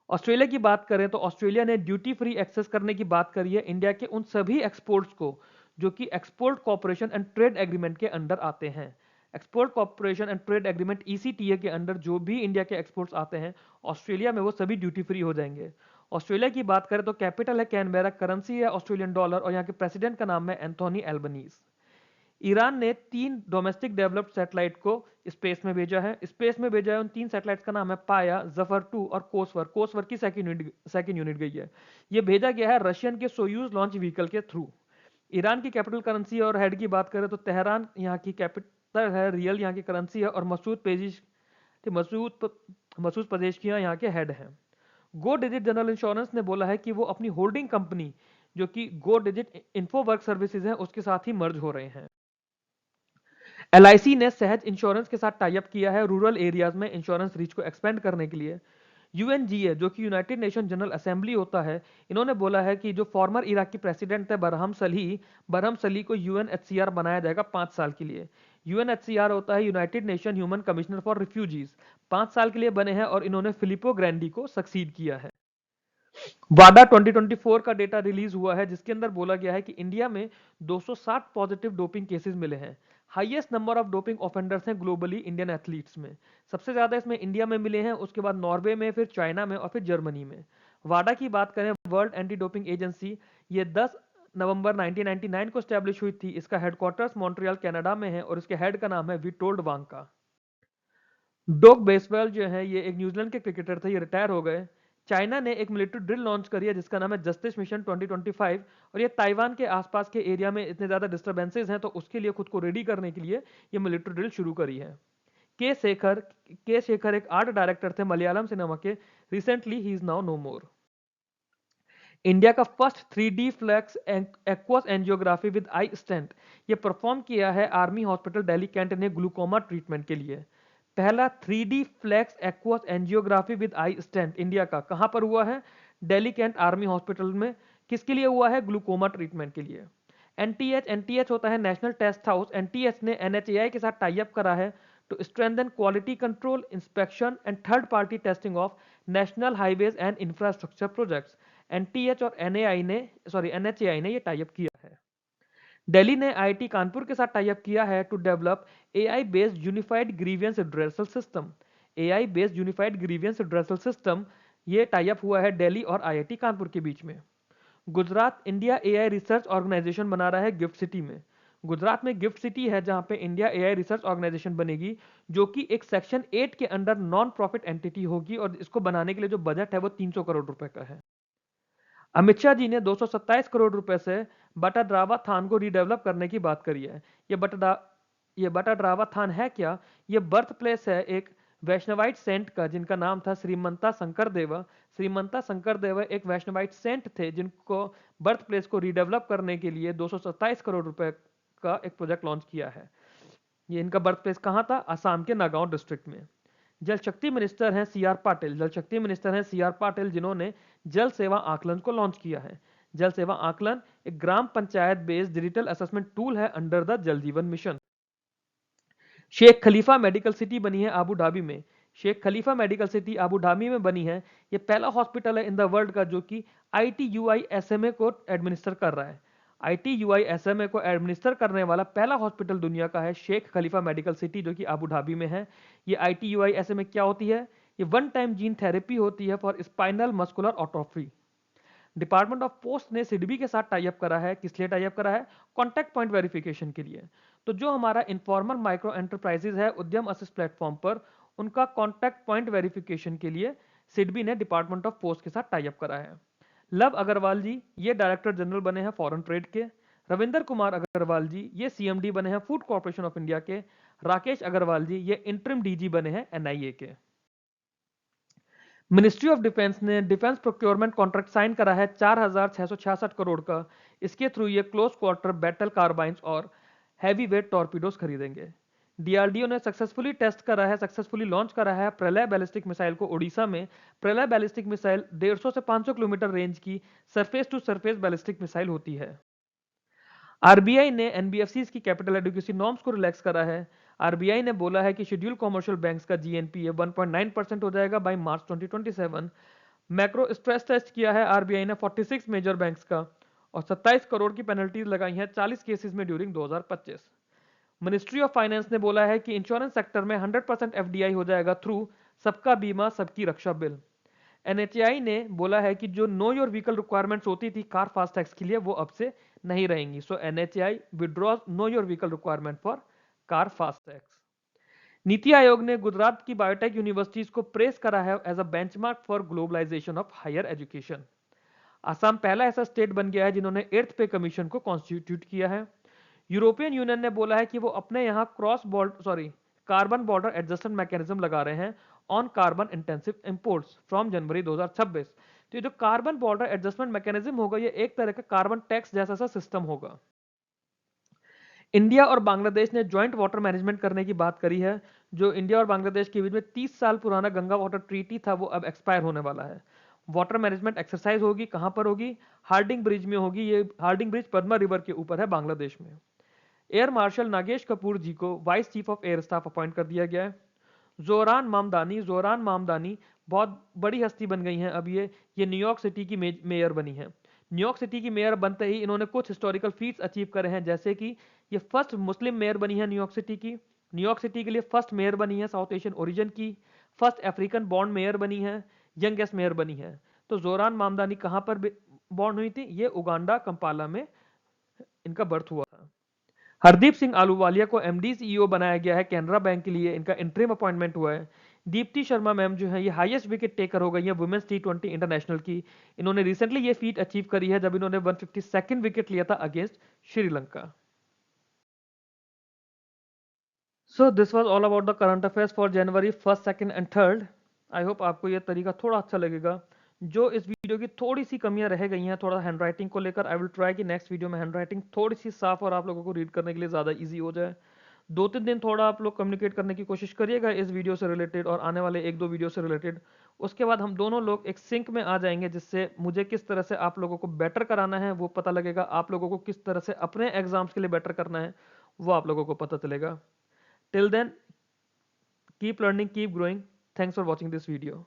Australia की बात करें तो ऑस्ट्रेलिया ने ड्यूटी फ्री एक्सेस करने की बात करी है इंडिया के उन सभी एक्सपोर्ट्स को जो कि export cooperation and trade agreement के अंडर आते हैं। Export cooperation and trade agreement ECTA के अंडर जो भी इंडिया के एक्सपोर्ट्स आते हैं ऑस्ट्रेलिया में वो सभी ड्यूटी फ्री हो जाएंगे। ऑस्ट्रेलिया की बात करें तो कैपिटल है कैनबेरा, करेंसी है ऑस्ट्रेलियन डॉलर और यहाँ के प्रेसिडेंट का नाम है एंथोनी एल्बनीज। ईरान ने 3 डोमेस्टिक डेवलप्ड सैटेलाइट को स्पेस में भेजा है। स्पेस में भेजा है उन 3 सैटेलाइट्स का नाम है पाया, जफर 2 और कोसवर। कोसवर की सेकंड यूनिट गई है। ये भेजा गया है रशियन के सोयूज लॉन्च व्हीकल के थ्रू। ईरान की कैपिटल करेंसी और हेड की बात करें तो तेहरान यहाँ की कैपिटल है, रियल यहाँ की करेंसी है और मसूद पेजेशकियां यहाँ के हेड हैं। गो डिजिट जनरल इंश्योरेंस ने बोला है कि वो अपनी होल्डिंग कंपनी जो कि गो डिजिट इन्फोवर्क सर्विसेज है उसके साथ ही मर्ज हो रहे हैं। एलआईसी ने सहज इंश्योरेंस के साथ टाई अप किया है रूरल एरियाज में इंश्योरेंस रीच को एक्सपेंड करने के लिए। यूएनजीए जो कि यूनाइटेड नेशन जनरल असेंबली होता है, इन्होंने बोला है कि जो फॉर्मर इराकी प्रेसिडेंट है बरहम सली को यूएनएचसीआर बनाया जाएगा 5 साल के लिए। यूएनएचसीआर होता है United nation human commissioner for refugees. 5 साल के लिए बने हैं और इन्होंने फिलिपो ग्रैंडी को सक्सीड किया है। वाडा 2024 का डेटा रिलीज हुआ है जिसके अंदर बोला गया है कि इंडिया में 260 पॉजिटिव डोपिंग केसेस मिले हैं। Highest number of doping offenders हैं ग्लोबली इंडियन एथलीट्स में। सबसे ज्यादा इसमें इंडिया में मिले हैं, उसके बाद नॉर्वे में, फिर चाइना में और फिर जर्मनी में। वाडा की बात करें, वर्ल्ड एंटी डोपिंग एजेंसी, ये 10 नवंबर 1999 को स्टैब्लिश हुई थी। इसका हेडक्वार्टर्स मॉन्ट्रियल कनाडा में है और इसके हेड का नाम है विटोल्ड वांका। डोग बेसवेल जो है ये एक न्यूजीलैंड के क्रिकेटर थे, ये रिटायर हो गए। चाइना ने एक मिलिट्री ड्रिल लॉन्च करी है जिसका नाम है जस्टिस मिशन 2025 और ये ताइवान के आसपास के एरिया में इतने ज्यादा डिस्टर्बेंसेस हैं तो उसके लिए खुद को रेडी करने के लिए ये मिलिट्री ड्रिल शुरू करी है। के शेखर के शेखर एक आर्ट डायरेक्टर थे मलयालम सिनेमा के। Recently he is now no more. India का first 3D flex aqueous angiography with I stent ये परफॉर्म किया है आर्मी हॉस्पिटल दिल्ली कैंट ने ग्लूकोमा ट्रीटमेंट के लिए। पहला 3D flex aqueous angiography with I stent India का कहां पर हुआ है? दिल्ली कैंट आर्मी हॉस्पिटल में। किसके लिए हुआ है? ग्लूकोमा ट्रीटमेंट के लिए। एनटीएच होता है नेशनल टेस्ट हाउस। एनटीएच ने एनएचएआई के साथ टाई अप करा है to strengthen quality control, inspection and third party testing of national highways and infrastructure projects. NTH और एनएचएआई ने ये टाई अप किया है। दिल्ली ने आईआईटी कानपुर के साथ टाई अप किया है to develop AI based unified grievance redressal system. AI based unified grievance redressal system ये टाई अप हुआ है दिल्ली और आईआईटी कानपुर के बीच में। Gujarat India AI research organisation बना रहा है गिफ्ट सिटी में। गुजरात में गिफ्ट सिटी है जहां पे इंडिया एआई रिसर्च ऑर्गेनाइजेशन बनेगी जो कि एक सेक्शन 8 के अंडर नॉन प्रॉफिट एंटिटी होगी और इसको बनाने के लिए जो बजट है वो 300 करोड़ रुपए का है। अमित शाह जी ने 227 करोड़ रुपए से बटाड्रावा थान को रीडेवलप करने की बात करी है। ये बटाड्रावा थान है क्या? ये बर्थ प्लेस है एक वैष्णवाइट सेंट का जिनका नाम था श्रीमंता शंकर देवा। श्रीमंता शंकर देवा एक वैष्णवाइट सेंट थे जिनको बर्थ प्लेस को रीडेवलप करने के लिए 227 करोड़ रुपए का एक प्रोजेक्ट लॉन्च किया है। ये इनका बर्थ प्लेस कहाँ था? असम के नागांव डिस्ट्रिक्ट में। जल शक्ति मिनिस्टर हैं सीआर पाटिल। जल शक्ति मिनिस्टर हैं सीआर पाटिल जिन्होंने जल सेवा आकलन को लॉन्च किया है। जल सेवा आकलन एक gram panchayat based digital assessment tool है under the Jal Jeevan mission. Sheikh Khalifa Medical City बनी है आबू धाबी में। Sheikh Khalifa Medical City Abu Dhabi में बनी है। ये पहला हॉस्पिटल है इन द वर्ल्ड का जो कि ITUI SMA को एडमिनिस्टर कर रहा है। ITUI SMA को एडमिनिस्टर करने वाला पहला हॉस्पिटल दुनिया का है शेख खलीफा मेडिकल सिटी जो कि आबू धाबी में है। ये ITUI SMA क्या होती है? ये वन टाइम जीन थेरेपी होती है फॉर स्पाइनल मस्कुलर ऑटोफ्री। डिपार्टमेंट ऑफ पोस्ट ने सिडबी के साथ टाई अप करा है। किस लिए टाई अप करा है? कॉन्टैक्ट पॉइंट वेरिफिकेशन के लिए। तो जो हमारा इनफॉर्मल माइक्रो एंटरप्राइजेज है उद्यम असिस्ट प्लेटफॉर्म पर, उनका कॉन्टैक्ट पॉइंट वेरिफिकेशन के लिए सिडबी ने डिपार्टमेंट ऑफ पोस्ट के साथ टाई अप करा है। लव अग्रवाल जी ये डायरेक्टर जनरल बने हैं फॉरेन ट्रेड के। रविंदर कुमार अग्रवाल जी ये CMD बने हैं फूड कॉर्पोरेशन ऑफ इंडिया के। राकेश अग्रवाल जी ये इंटरिम DG बने हैं NIA के। मिनिस्ट्री ऑफ डिफेंस ने डिफेंस प्रोक्योरमेंट कॉन्ट्रैक्ट साइन करा है 4,666 करोड़ का। इसके थ्रू ये क्लोज क्वार्टर बैटल कार्बाइंस और हैवी वेट टॉर्पीडोज खरीदेंगे। DRDO ने सक्सेसफुली लॉन्च करा है प्रलय बैलिस्टिक मिसाइल को उड़ीसा में। प्रलय बैलिस्टिक मिसाइल 150 से 500 किलोमीटर रेंज की surface to surface ballistic missile होती है। RBI ने NBFCs की कैपिटल एडिक्वेसी नॉर्म्स को रिलैक्स करा है। आरबीआई ने बोला है कि शेड्यूल कॉमर्शियल बैंक्स का जीएनपीए 1.9% हो जाएगा by March 2027। Macro stress test किया है आरबीआई ने 46 मेजर बैंक्स का और 27 करोड़ की पेनल्टीज लगाई हैं 40 केसेस में ड्यूरिंग 2025। मिनिस्ट्री ऑफ फाइनेंस ने बोला है कि इंश्योरेंस सेक्टर में 100% एफडीआई हो जाएगा थ्रू सबका बीमा सबकी रक्षा बिल। एनएचएआई ने बोला है कि जो नो योर व्हीकल रिक्वायरमेंट्स होती थी कार फास्टैग्स के लिए वो अब से नहीं रहेंगी। So NHAI withdraws know your vehicle requirement for car FASTags. NITI Aayog ने गुजरात की बायोटेक यूनिवर्सिटीज को प्रेस करा है as a benchmark for globalisation of higher education. Assam पहला ऐसा स्टेट बन गया है जिन्होंने 8th पे कमीशन को कॉन्स्टिट्यूट किया है। यूरोपियन यूनियन ने बोला है कि वो अपने यहां कार्बन बॉर्डर एडजस्टमेंट मैकेनिज्म लगा रहे हैं on carbon intensive imports from January 2026। तो ये जो कार्बन बॉर्डर एडजस्टमेंट मैकेनिज्म होगा ये एक तरह का कार्बन टैक्स जैसा सा सिस्टम होगा। इंडिया और बांग्लादेश ने ज्वाइंट वाटर मैनेजमेंट करने की बात करी है। जो इंडिया और बांग्लादेश के बीच में 30 साल पुराना गंगा वाटर ट्रीटी था वो अब एक्सपायर होने वाला है। वाटर मैनेजमेंट एक्सरसाइज होगी, कहां पर होगी? हार्डिंग ब्रिज में होगी। ये हार्डिंग ब्रिज पद्मा रिवर के ऊपर है बांग्लादेश में। एयर मार्शल नागेश कपूर जी को vice chief of air staff appoint कर दिया गया है। जोरान मामदानी बहुत बड़ी हस्ती बन गई हैं अब। ये न्यूयॉर्क सिटी की मेयर बनी है। न्यूयॉर्क सिटी की मेयर बनते ही इन्होंने कुछ हिस्टोरिकल फीट्स अचीव करे हैं, जैसे कि ये फर्स्ट मुस्लिम मेयर बनी है न्यूयॉर्क सिटी की। न्यूयॉर्क सिटी के लिए फर्स्ट मेयर बनी है साउथ एशियन ओरिजिन की। फर्स्ट अफ्रीकन बॉर्न मेयर बनी है। यंगेस्ट मेयर बनी है। तो जोरान मामदानी कहां पर बॉर्न हुई थी? ये उगांडा कंपाला में इनका बर्थ हुआ था। हरदीप सिंह आलूवालिया को एमडी सीईओ बनाया गया है कैनरा बैंक के लिए। इनका इंटरिम अपॉइंटमेंट हुआ है। दीप्ति शर्मा मैम जो है ये हाईएस्ट विकेट टेकर हो गई है वुमेन्स टी20 इंटरनेशनल की। इन्होंने रिसेंटली ये फीट अचीव करी है जब इन्होंने 152nd विकेट लिया था against Sri Lanka. So this was all about the current affairs for January 1st, 2nd and 3rd। I hope आपको ये तरीका थोड़ा अच्छा लगेगा। जो इस वीडियो की थोड़ी सी कमियां रह गई हैं थोड़ा हैंड राइटिंग को लेकर, आई विल ट्राई कि नेक्स्ट वीडियो में हैंड राइटिंग थोड़ी सी साफ और आप लोगों को रीड करने के लिए ज़्यादा ईजी हो जाए। 2-3 दिन थोड़ा आप लोग कम्युनिकेट करने की कोशिश करिएगा इस वीडियो से रिलेटेड और आने वाले 1-2 वीडियो से रिलेटेड। उसके बाद हम दोनों लोग एक सिंक में आ जाएंगे, जिससे मुझे किस तरह से आप लोगों को बेटर कराना है वो पता लगेगा, आप लोगों को किस तरह से अपने एग्जाम्स के लिए बेटर करना है वो आप लोगों को पता चलेगा। Till then, keep learning, keep growing. Thanks for watching this video.